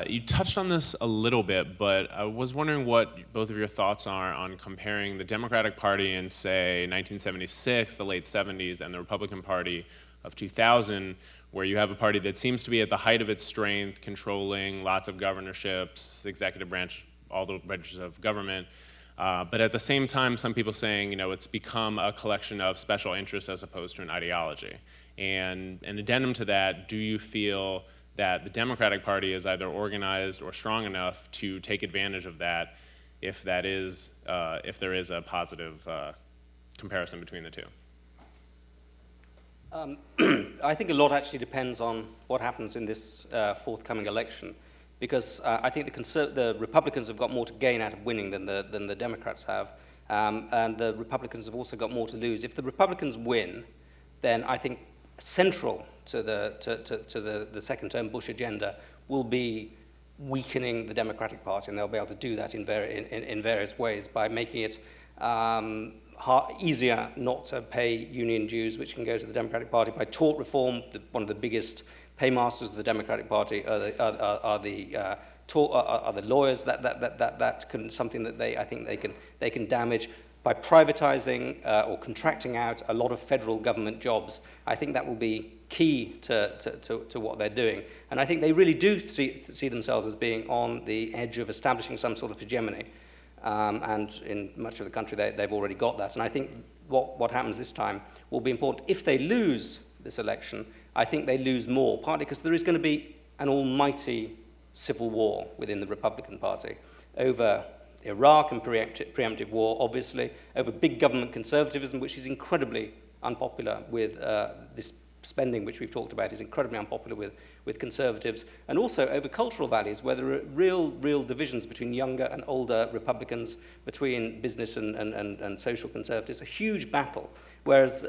You touched on this a little bit, but I was wondering what both of your thoughts are on comparing the Democratic Party in, say, 1976, the late 70s, and the Republican Party of 2000, where you have a party that seems to be at the height of its strength, controlling lots of governorships, the executive branch, all the branches of government. But at the same time, some people saying, it's become a collection of special interests as opposed to an ideology. And an addendum to that, do you feel that the Democratic Party is either organized or strong enough to take advantage of that, if there is a positive comparison between the two? I think a lot actually depends on what happens in this forthcoming election, because I think the Republicans have got more to gain out of winning than the Democrats have, and the Republicans have also got more to lose. If the Republicans win, then I think central to the second-term Bush agenda will be weakening the Democratic Party, and they'll be able to do that in various ways by making it easier not to pay union dues, which can go to the Democratic Party, by tort reform. One of the biggest paymasters of the Democratic Party are the lawyers. That can something that I think they can damage by privatizing or contracting out a lot of federal government jobs. I think that will be key to what they're doing, and I think they really do see themselves as being on the edge of establishing some sort of hegemony. And in much of the country, they've already got that. And I think what happens this time will be important. If they lose this election, I think they lose more, partly because there is going to be an almighty civil war within the Republican Party over Iraq and preemptive war, obviously, over big government conservatism, which is incredibly unpopular with this spending, which we've talked about, is incredibly unpopular with conservatives, and also over cultural values, where there are real divisions between younger and older Republicans, between business and social conservatives, a huge battle. Whereas,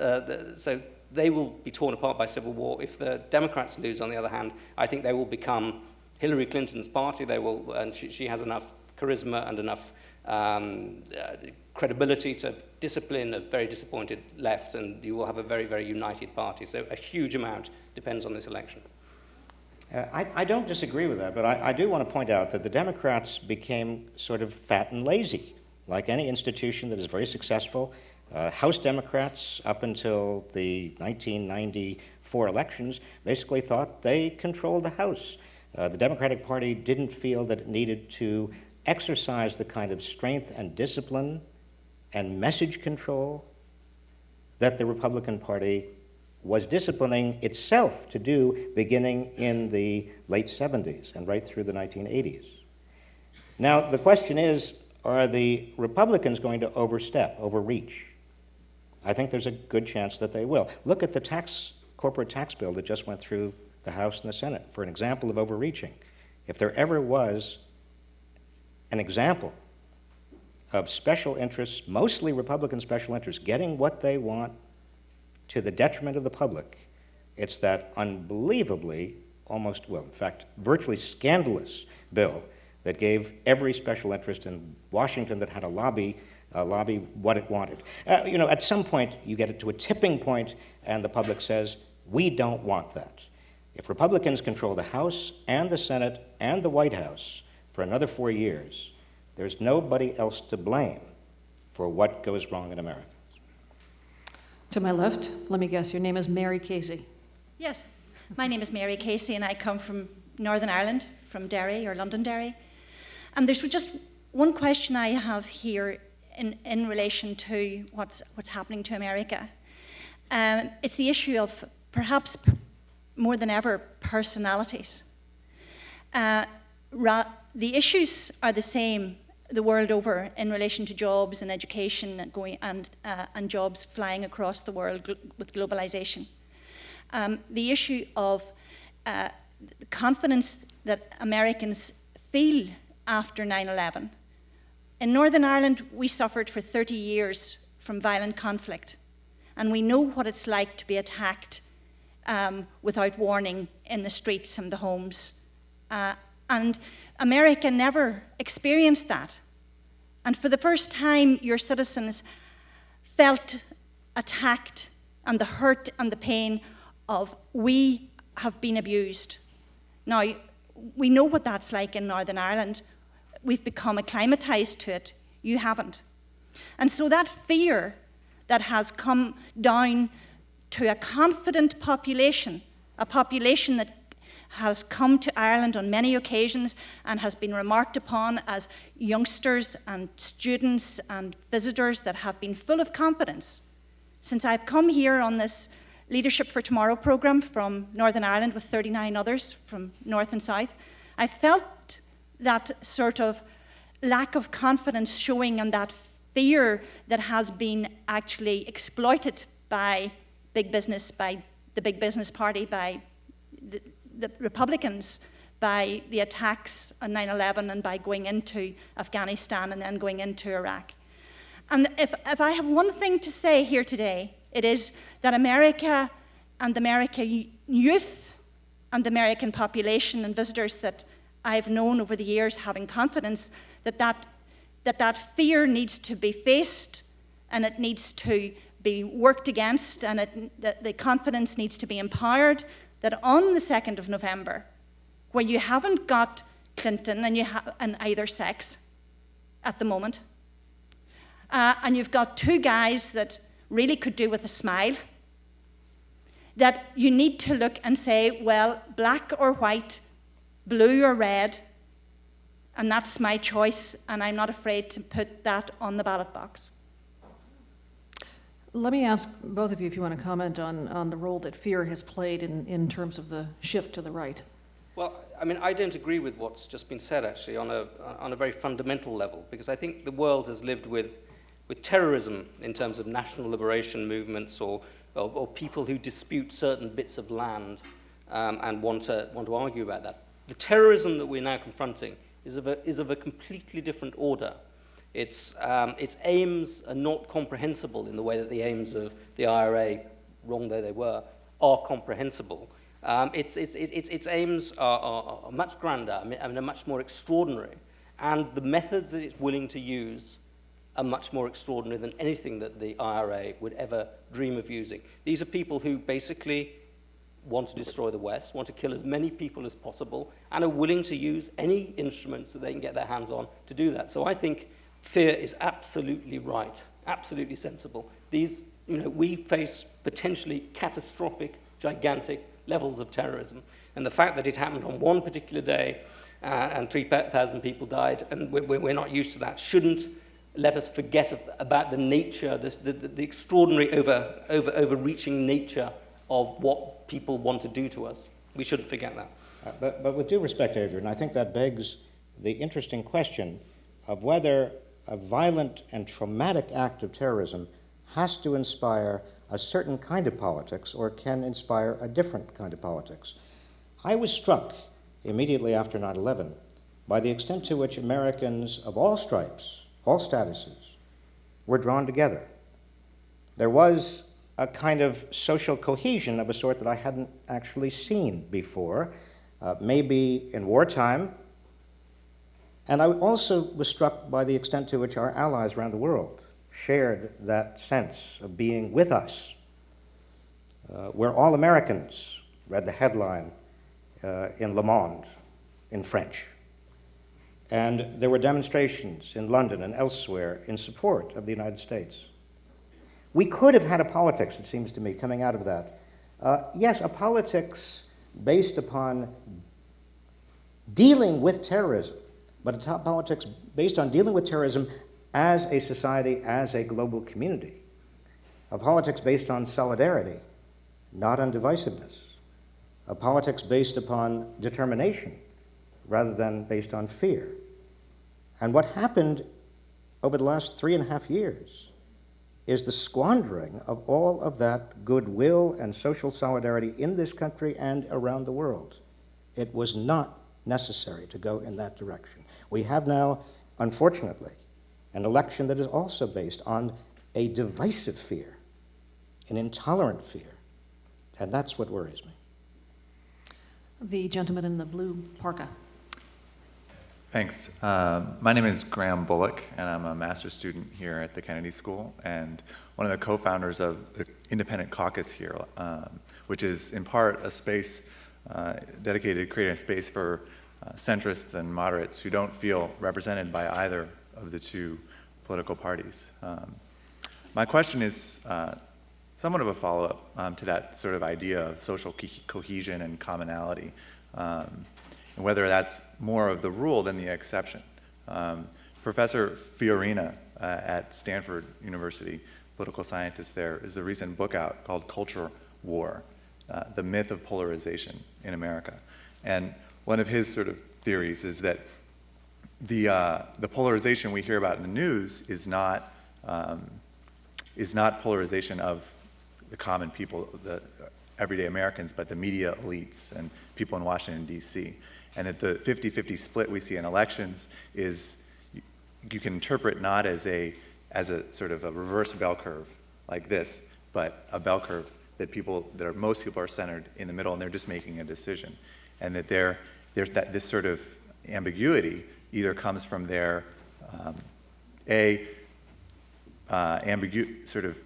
so they will be torn apart by civil war. If the Democrats lose, on the other hand, I think they will become Hillary Clinton's party. They will, and she has enough charisma and enough credibility to discipline a very disappointed left, and you will have a very, very united party. So a huge amount depends on this election. I don't disagree with that, but I do want to point out that the Democrats became sort of fat and lazy, like any institution that is very successful. House Democrats, up until the 1994 elections, basically thought they controlled the House. The Democratic Party didn't feel that it needed to exercise the kind of strength and discipline and message control that the Republican Party was disciplining itself to do beginning in the late 70s and right through the 1980s. Now, the question is, are the Republicans going to overreach? I think there's a good chance that they will. Look at the corporate tax bill that just went through the House and the Senate for an example of overreaching. If there ever was an example of special interests, mostly Republican special interests, getting what they want to the detriment of the public, it's that unbelievably, in fact, virtually scandalous bill that gave every special interest in Washington that had a lobby what it wanted. At some point, you get it to a tipping point, and the public says, we don't want that. If Republicans control the House and the Senate and the White House for another 4 years, there's nobody else to blame for what goes wrong in America. To my left, let me guess, your name is Mary Casey. Yes, my name is Mary Casey, and I come from Northern Ireland, from Derry, or Londonderry. And there's just one question I have here in relation to what's happening to America. It's the issue of, perhaps more than ever, personalities. The issues are the same the world over in relation to jobs and education and jobs flying across the world with globalization. The issue of the confidence that Americans feel after 9/11. In Northern Ireland, we suffered for 30 years from violent conflict, and we know what it's like to be attacked without warning in the streets and the homes. And America never experienced that. And for the first time, your citizens felt attacked, and the hurt and the pain of, we have been abused. Now, we know what that's like in Northern Ireland. We've become acclimatized to it. You haven't. And so that fear that has come down to a confident population, a population that has come to Ireland on many occasions and has been remarked upon as youngsters and students and visitors that have been full of confidence. Since I've come here on this Leadership for Tomorrow program from Northern Ireland with 39 others from North and South, I felt that sort of lack of confidence showing, and that fear that has been actually exploited by big business, by the big business party, by the Republicans, by the attacks on 9/11 and by going into Afghanistan and then going into Iraq. And if I have one thing to say here today, it is that America and the American youth and the American population and visitors that I've known over the years having confidence that fear needs to be faced, and it needs to be worked against, and the confidence needs to be empowered, that on the 2nd of November, when you haven't got Clinton and either sex at the moment, and you've got two guys that really could do with a smile, that you need to look and say, well, black or white, blue or red, and that's my choice, and I'm not afraid to put that on the ballot box. Let me ask both of you if you want to comment on the role that fear has played in terms of the shift to the right. Well, I mean, I don't agree with what's just been said, actually, on a very fundamental level, because I think the world has lived with terrorism in terms of national liberation movements or people who dispute certain bits of land and want to argue about that. The terrorism that we're now confronting is of a completely different order. Its aims are not comprehensible in the way that the aims of the IRA, wrong though they were, are comprehensible. Its aims are much grander, are much more extraordinary, and the methods that it's willing to use are much more extraordinary than anything that the IRA would ever dream of using. These are people who basically want to destroy the West, want to kill as many people as possible, and are willing to use any instruments that they can get their hands on to do that. So I think fear is absolutely right, absolutely sensible. We face potentially catastrophic, gigantic levels of terrorism. And the fact that it happened on one particular day and 3,000 people died, and we're not used to that, shouldn't let us forget about the nature, the extraordinary overreaching nature of what people want to do to us. We shouldn't forget that. But with due respect, Adrian, I think that begs the interesting question of whether a violent and traumatic act of terrorism has to inspire a certain kind of politics or can inspire a different kind of politics. I was struck immediately after 9/11 by the extent to which Americans of all stripes, all statuses, were drawn together. There was a kind of social cohesion of a sort that I hadn't actually seen before, maybe in wartime. And I also was struck by the extent to which our allies around the world shared that sense of being with us. We're all Americans, read the headline in Le Monde in French. And there were demonstrations in London and elsewhere in support of the United States. We could have had a politics, it seems to me, coming out of that. Yes, a politics based upon dealing with terrorism, but a politics based on dealing with terrorism as a society, as a global community. A politics based on solidarity, not on divisiveness. A politics based upon determination rather than based on fear. And what happened over the last 3.5 years is the squandering of all of that goodwill and social solidarity in this country and around the world. It was not necessary to go in that direction. We have now, unfortunately, an election that is also based on a divisive fear, an intolerant fear, and that's what worries me. The gentleman in the blue parka. Thanks. My name is Graham Bullock, and I'm a master's student here at the Kennedy School, and one of the co-founders of the Independent Caucus here, which is in part a space dedicated to creating a space for centrists and moderates who don't feel represented by either of the two political parties. My question is somewhat of a follow-up to that sort of idea of social cohesion and commonality, and whether that's more of the rule than the exception. Professor Fiorina at Stanford University, political scientist there, is a recent book out called Culture War, The Myth of Polarization in America. And one of his sort of theories is that the polarization we hear about in the news is not polarization of the common people, the everyday Americans, but the media elites and people in Washington, D.C. And that the 50-50 split we see in elections is, you can interpret not as a sort of a reverse bell curve like this, but a bell curve that most people are centered in the middle and they're just making a decision. And that this sort of ambiguity either comes from their sort of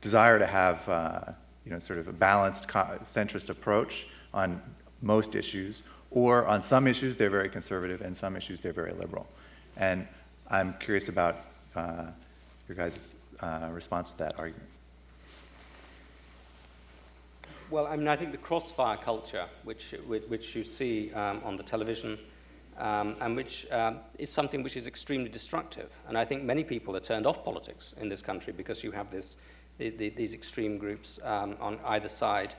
desire to have sort of a balanced centrist approach on most issues, or on some issues they're very conservative and some issues they're very liberal. And I'm curious about your guys' response to that argument. Well, I mean, I think the crossfire culture, which you see on the television, and which is something which is extremely destructive. And I think many people are turned off politics in this country because you have these extreme groups on either side.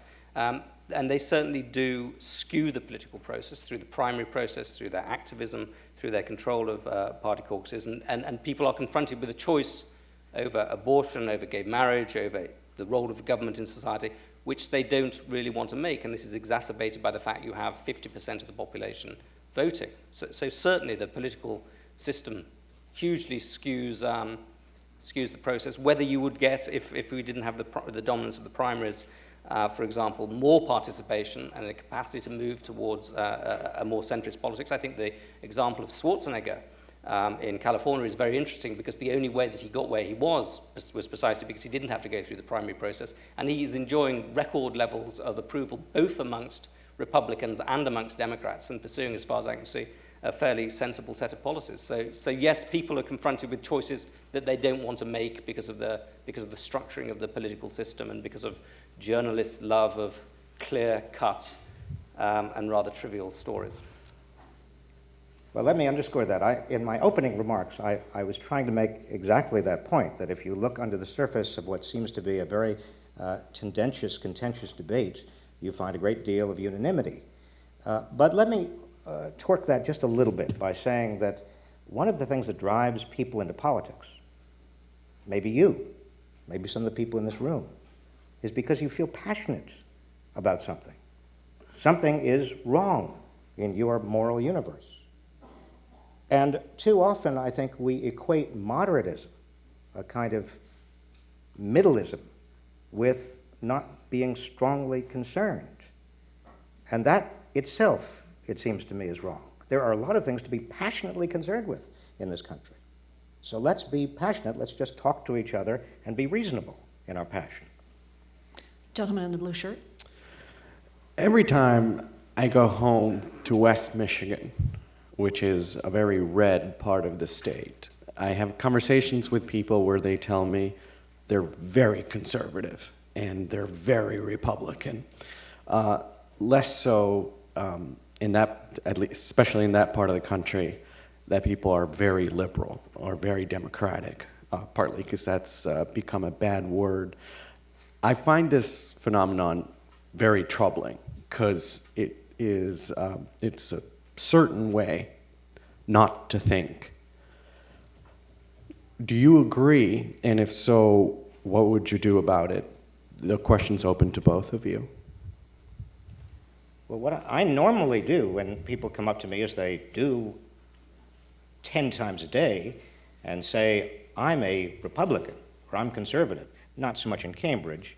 And they certainly do skew the political process through the primary process, through their activism, through their control of party caucuses. And people are confronted with a choice over abortion, over gay marriage, over the role of the government in society, which they don't really want to make. And this is exacerbated by the fact you have 50% of the population voting. So certainly the political system hugely skews the process. Whether you would get, if we didn't have the dominance of the primaries, for example, more participation and a capacity to move towards a more centrist politics. I think the example of Schwarzenegger in California is very interesting, because the only way that he got where he was precisely because he didn't have to go through the primary process, and he's enjoying record levels of approval both amongst Republicans and amongst Democrats, and pursuing, as far as I can see, a fairly sensible set of policies. So yes, people are confronted with choices that they don't want to make because of the structuring of the political system and because of journalists' love of clear-cut and rather trivial stories. Well, let me underscore that. In my opening remarks, I was trying to make exactly that point, that if you look under the surface of what seems to be a very contentious debate, you find a great deal of unanimity. But let me torque that just a little bit by saying that one of the things that drives people into politics, maybe you, maybe some of the people in this room, is because you feel passionate about something. Something is wrong in your moral universe. And too often, I think we equate moderatism, a kind of middleism, with not being strongly concerned. And that itself, it seems to me, is wrong. There are a lot of things to be passionately concerned with in this country. So let's be passionate, let's just talk to each other and be reasonable in our passion. Gentleman in the blue shirt. Every time I go home to West Michigan, which is a very red part of the state, I have conversations with people where they tell me they're very conservative and they're very Republican. Less so in that, at least, especially in that part of the country, that people are very liberal or very democratic, partly because that's become a bad word. I find this phenomenon very troubling because it's a certain way not to think. Do you agree? And if so, what would you do about it? The question's open to both of you. Well, what I normally do when people come up to me, as they do 10 times a day, and say, I'm a Republican, or I'm conservative, not so much in Cambridge,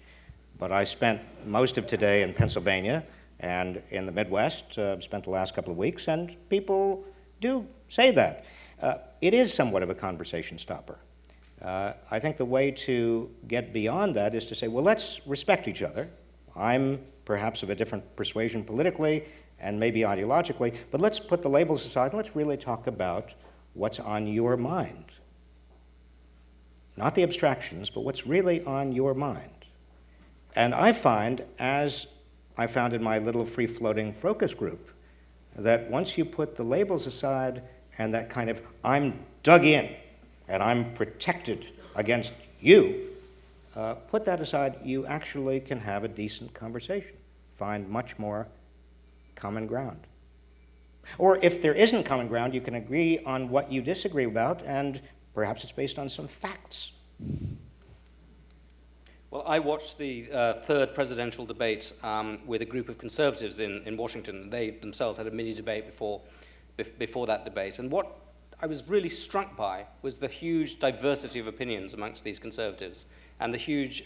but I spent most of today in Pennsylvania and in the Midwest, spent the last couple of weeks, and people do say that. It is somewhat of a conversation stopper. I think the way to get beyond that is to say, well, let's respect each other. I'm perhaps of a different persuasion politically and maybe ideologically, but let's put the labels aside and let's really talk about what's on your mind. Not the abstractions, but what's really on your mind. And I find, as I found in my little free-floating focus group, that once you put the labels aside and that kind of, I'm dug in and I'm protected against you, put that aside, you actually can have a decent conversation, find much more common ground. Or if there isn't common ground, you can agree on what you disagree about, and perhaps it's based on some facts. Well, I watched the third presidential debate with a group of conservatives in Washington. They themselves had a mini debate before that debate. And what I was really struck by was the huge diversity of opinions amongst these conservatives and the huge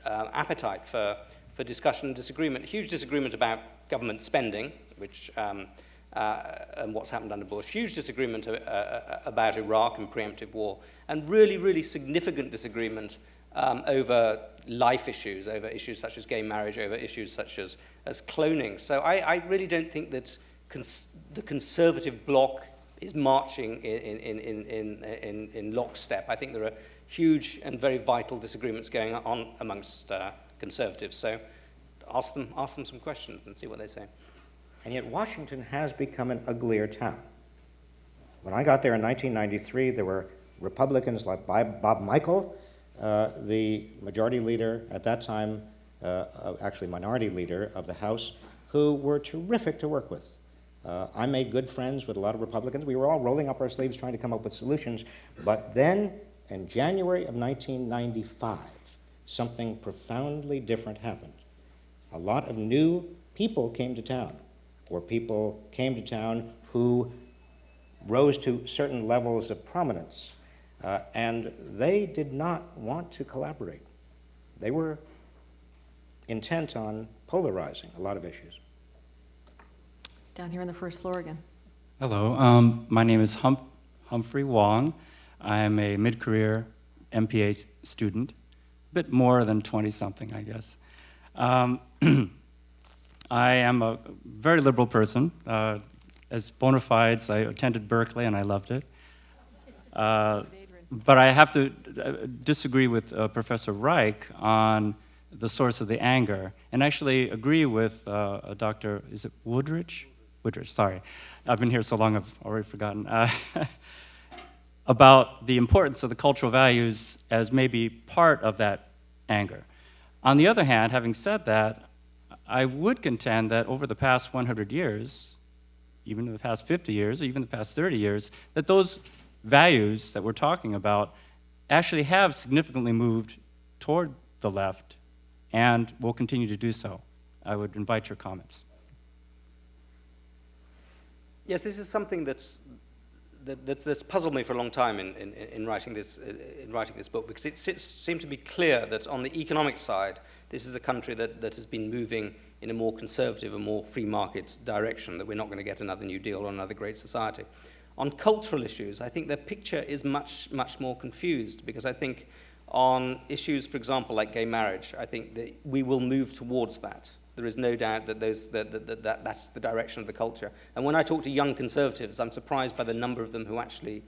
appetite for discussion and disagreement. Huge disagreement about government spending, which and what's happened under Bush. Huge disagreement about Iraq and preemptive war. And really, really significant disagreement over life issues, over issues such as gay marriage, over issues such as cloning. So I really don't think that the conservative bloc is marching in lockstep. I think there are huge and very vital disagreements going on amongst conservatives. So ask them some questions and see what they say. And yet Washington has become an uglier town. When I got there in 1993, there were Republicans like Bob Michel, the majority leader at that time, actually minority leader of the House, who were terrific to work with. I made good friends with a lot of Republicans. We were all rolling up our sleeves trying to come up with solutions. But then, in January of 1995, something profoundly different happened. A lot of new people came to town, or people came to town who rose to certain levels of prominence. And they did not want to collaborate. They were intent on polarizing a lot of issues. Down here on the first floor again. Hello, my name is Humphrey Wong. I am a mid-career MPA student, a bit more than 20-something, I guess. I am a very liberal person. As bona fides, I attended Berkeley and I loved it. But I have to disagree with Professor Reich on the source of the anger, and actually agree with Dr. Is it Woodrich? Woodrich, sorry. I've been here so long I've already forgotten. About the importance of the cultural values as maybe part of that anger. On the other hand, having said that, I would contend that over the past 100 years, even in the past 50 years, or even the past 30 years, that those values that we're talking about actually have significantly moved toward the left and will continue to do so. I would invite your comments. Yes, this is something that's puzzled me for a long time in writing this book, because it seemed to be clear that on the economic side, this is a country that has been moving in a more conservative and more free market direction, that we're not going to get another New Deal or another great society. On cultural issues, I think the picture is much more confused, because I think on issues, for example, like gay marriage, I think that we will move towards that. There is no doubt that that's the direction of the culture. And when I talk to young conservatives, I'm surprised by the number of them who actually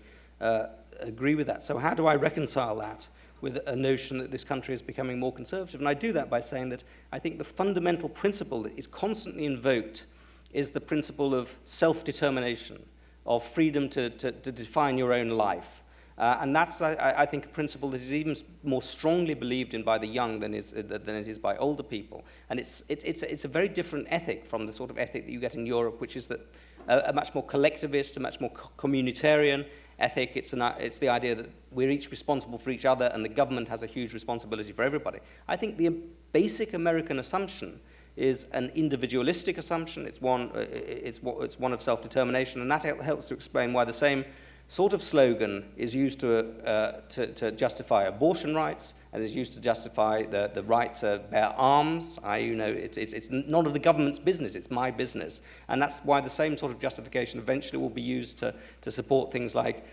agree with that. So how do I reconcile that with a notion that this country is becoming more conservative? And I do that by saying that I think the fundamental principle that is constantly invoked is the principle of self-determination, of freedom to define your own life. And that's, I think, a principle that is even more strongly believed in by the young than it is by older people. And it's a very different ethic from the sort of ethic that you get in Europe, which is that a much more collectivist, a much more communitarian ethic. It's the idea that we're each responsible for each other, and the government has a huge responsibility for everybody. I think the basic American assumption is an individualistic assumption. It's one of self-determination, and that helps to explain why the same sort of slogan is used to justify abortion rights, and is used to justify the right to bear arms. It's none of the government's business, it's my business. And that's why the same sort of justification eventually will be used to support things like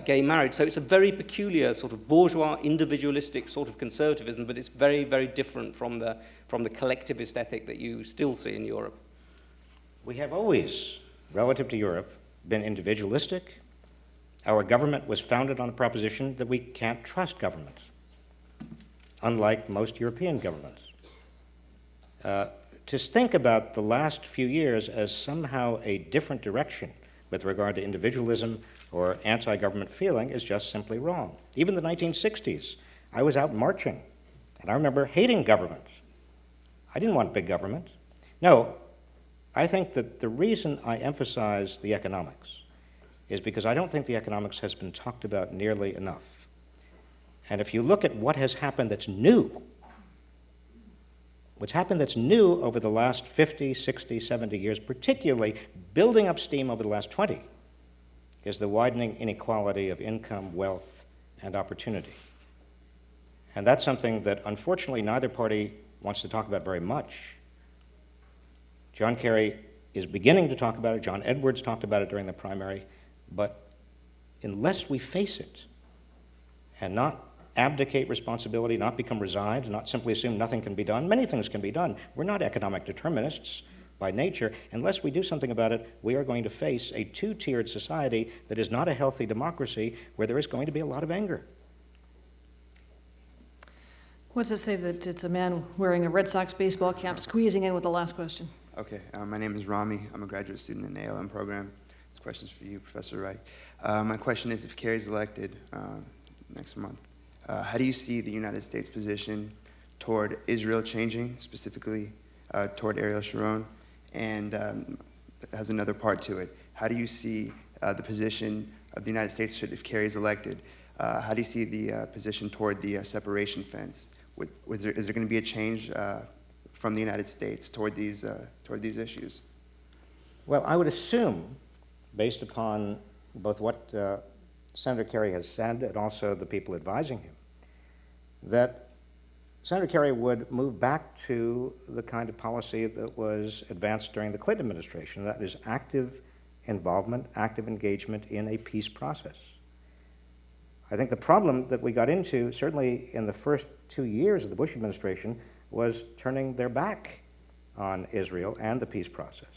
gay marriage. So it's a very peculiar sort of bourgeois, individualistic sort of conservatism, but it's very, very different from the collectivist ethic that you still see in Europe. We have always, relative to Europe, been individualistic. Our government was founded on the proposition that we can't trust government, unlike most European governments. To think about the last few years as somehow a different direction with regard to individualism or anti-government feeling is just simply wrong. Even the 1960s, I was out marching, and I remember hating government. I didn't want big government. No, I think that the reason I emphasize the economics is because I don't think the economics has been talked about nearly enough. And if you look at what has happened that's new, what's happened that's new over the last 50, 60, 70 years, particularly building up steam over the last 20, is the widening inequality of income, wealth, and opportunity. And that's something that, unfortunately, neither party wants to talk about very much. John Kerry is beginning to talk about it. John Edwards talked about it during the primary. But unless we face it and not abdicate responsibility, not become resigned, not simply assume nothing can be done, many things can be done. We're not economic determinists by nature. Unless we do something about it, we are going to face a two-tiered society that is not a healthy democracy, where there is going to be a lot of anger. What's it say that it's a man wearing a Red Sox baseball cap squeezing in with the last question? Okay, my name is Rami. I'm a graduate student in the ALM program. This question's for you, Professor Wright. My question is, if Kerry's elected next month, how do you see the United States position toward Israel changing, specifically toward Ariel Sharon? And it has another part to it. How do you see the position of the United States if Kerry's elected? How do you see the position toward the separation fence? Is there going to be a change from the United States toward these issues? Well, I would assume, based upon both what Senator Kerry has said and also the people advising him, that Senator Kerry would move back to the kind of policy that was advanced during the Clinton administration, that is active involvement, active engagement in a peace process. I think the problem that we got into, certainly in the first 2 years of the Bush administration, was turning their back on Israel and the peace process,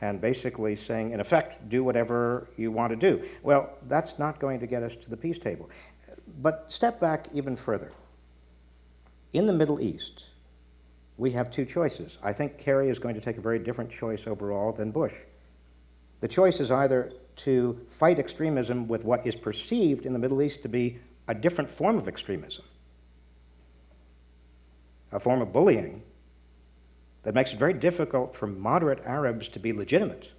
and basically saying, in effect, do whatever you want to do. Well, that's not going to get us to the peace table. But step back even further. in the Middle East, we have two choices. I think Kerry is going to take a very different choice overall than Bush. The choice is either to fight extremism with what is perceived in the Middle East to be a different form of extremism, a form of bullying that makes it very difficult for moderate Arabs to be legitimate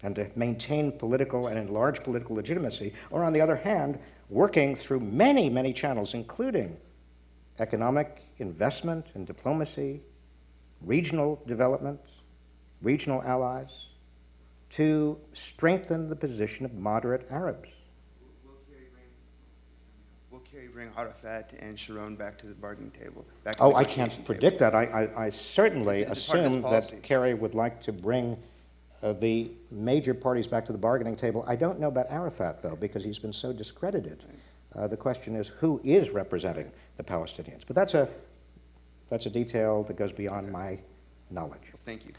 and to maintain political and enlarge political legitimacy, or on the other hand, working through many, many channels, including economic investment and diplomacy, regional development, regional allies, to strengthen the position of moderate Arabs. Will Kerry bring Arafat and Sharon back to the bargaining table? Oh, I can't predict that. I certainly assume that Kerry would like to bring the major parties back to the bargaining table. I don't know about Arafat, though, because he's been so discredited. The question is, who is representing the Palestinians? But that's a detail that goes beyond my knowledge. Well, thank you.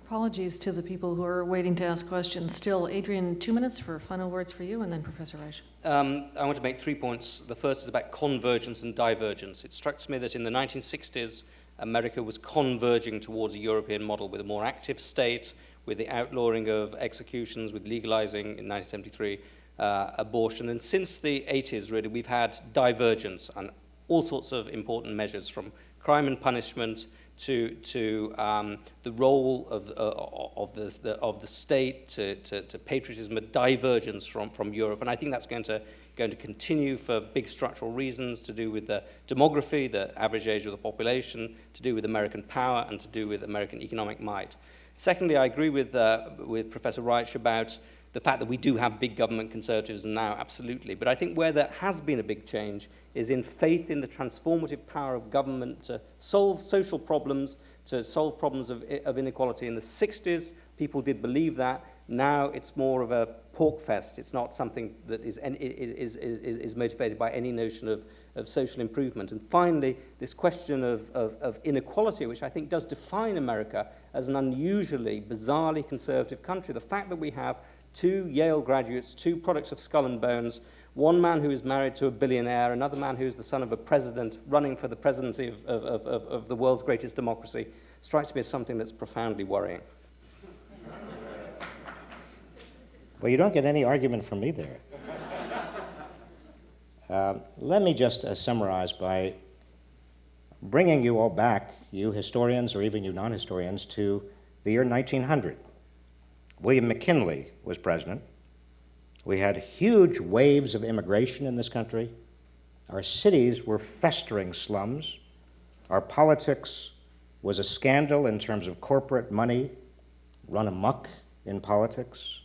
Apologies to the people who are waiting to ask questions. Still, Adrian, 2 minutes for final words for you, and then Professor Reich. I want to make 3 points. The first is about convergence and divergence. It strikes me that in the 1960s, America was converging towards a European model with a more active state, with the outlawing of executions, with legalizing in 1973 abortion. And since the 80s, really, we've had divergence on all sorts of important measures, from crime and punishment to the role of the state, to patriotism, a divergence from Europe. And I think that's going to continue for big structural reasons, to do with the demography, the average age of the population, to do with American power, and to do with American economic might. Secondly, I agree with Professor Reich about the fact that we do have big government conservatism now, absolutely. But I think where there has been a big change is in faith in the transformative power of government to solve social problems, to solve problems of inequality. In the 60s, people did believe that. Now it's more of a pork fest. It's not something that is motivated by any notion of social improvement. And finally, this question of inequality, which I think does define America as an unusually, bizarrely conservative country. The fact that we have 2 Yale graduates, 2 products of skull and bones, one man who is married to a billionaire, another man who is the son of a president running for the presidency of the world's greatest democracy, strikes me as something that's profoundly worrying. Well, you don't get any argument from me there. Let me just summarize by bringing you all back, you historians or even you non-historians, to the year 1900. William McKinley was president. We had huge waves of immigration in this country. Our cities were festering slums. Our politics was a scandal in terms of corporate money run amok in politics.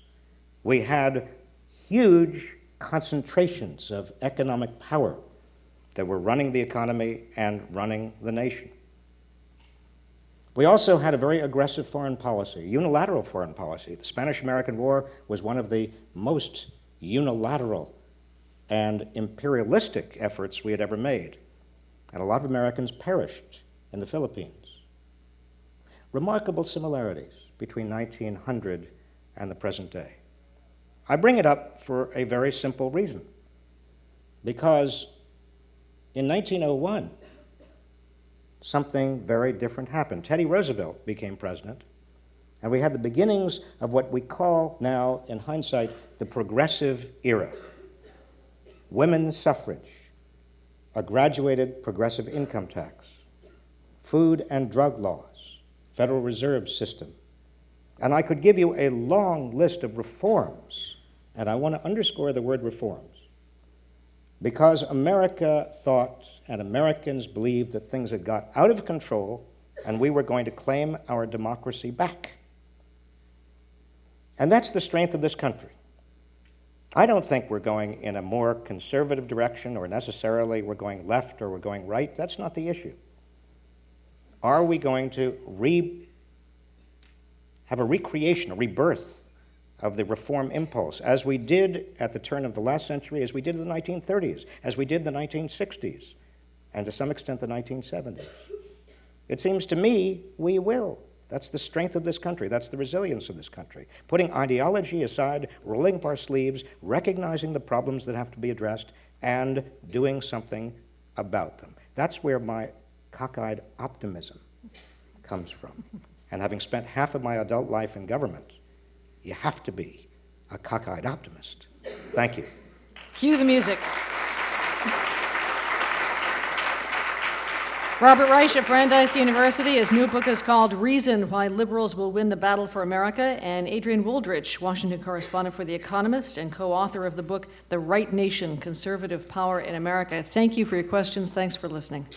We had huge concentrations of economic power that were running the economy and running the nation. We also had a very aggressive foreign policy, unilateral foreign policy. The Spanish-American War was one of the most unilateral and imperialistic efforts we had ever made, and a lot of Americans perished in the Philippines. Remarkable similarities between 1900 and the present day. I bring it up for a very simple reason, because in 1901, something very different happened. Teddy Roosevelt became president, and we had the beginnings of what we call now, in hindsight, the progressive era. Women's suffrage, a graduated progressive income tax, food and drug laws, Federal Reserve System. And I could give you a long list of reforms, and I want to underscore the word reforms, because America thought and Americans believed that things had got out of control and we were going to claim our democracy back. And that's the strength of this country. I don't think we're going in a more conservative direction, or necessarily we're going left or we're going right. That's not the issue. Are we going to have a recreation, a rebirth of the reform impulse, as we did at the turn of the last century, as we did in the 1930s, as we did in the 1960s, and to some extent the 1970s? It seems to me we will. That's the strength of this country. That's the resilience of this country. Putting ideology aside, rolling up our sleeves, recognizing the problems that have to be addressed, and doing something about them. That's where my cockeyed optimism comes from. And having spent half of my adult life in government, you have to be a cockeyed optimist. Thank you. Cue the music. Robert Reich of Brandeis University, his new book is called Reason Why Liberals Will Win the Battle for America, and Adrian Woldrich, Washington correspondent for The Economist and co-author of the book The Right Nation, Conservative Power in America. Thank you for your questions. Thanks for listening.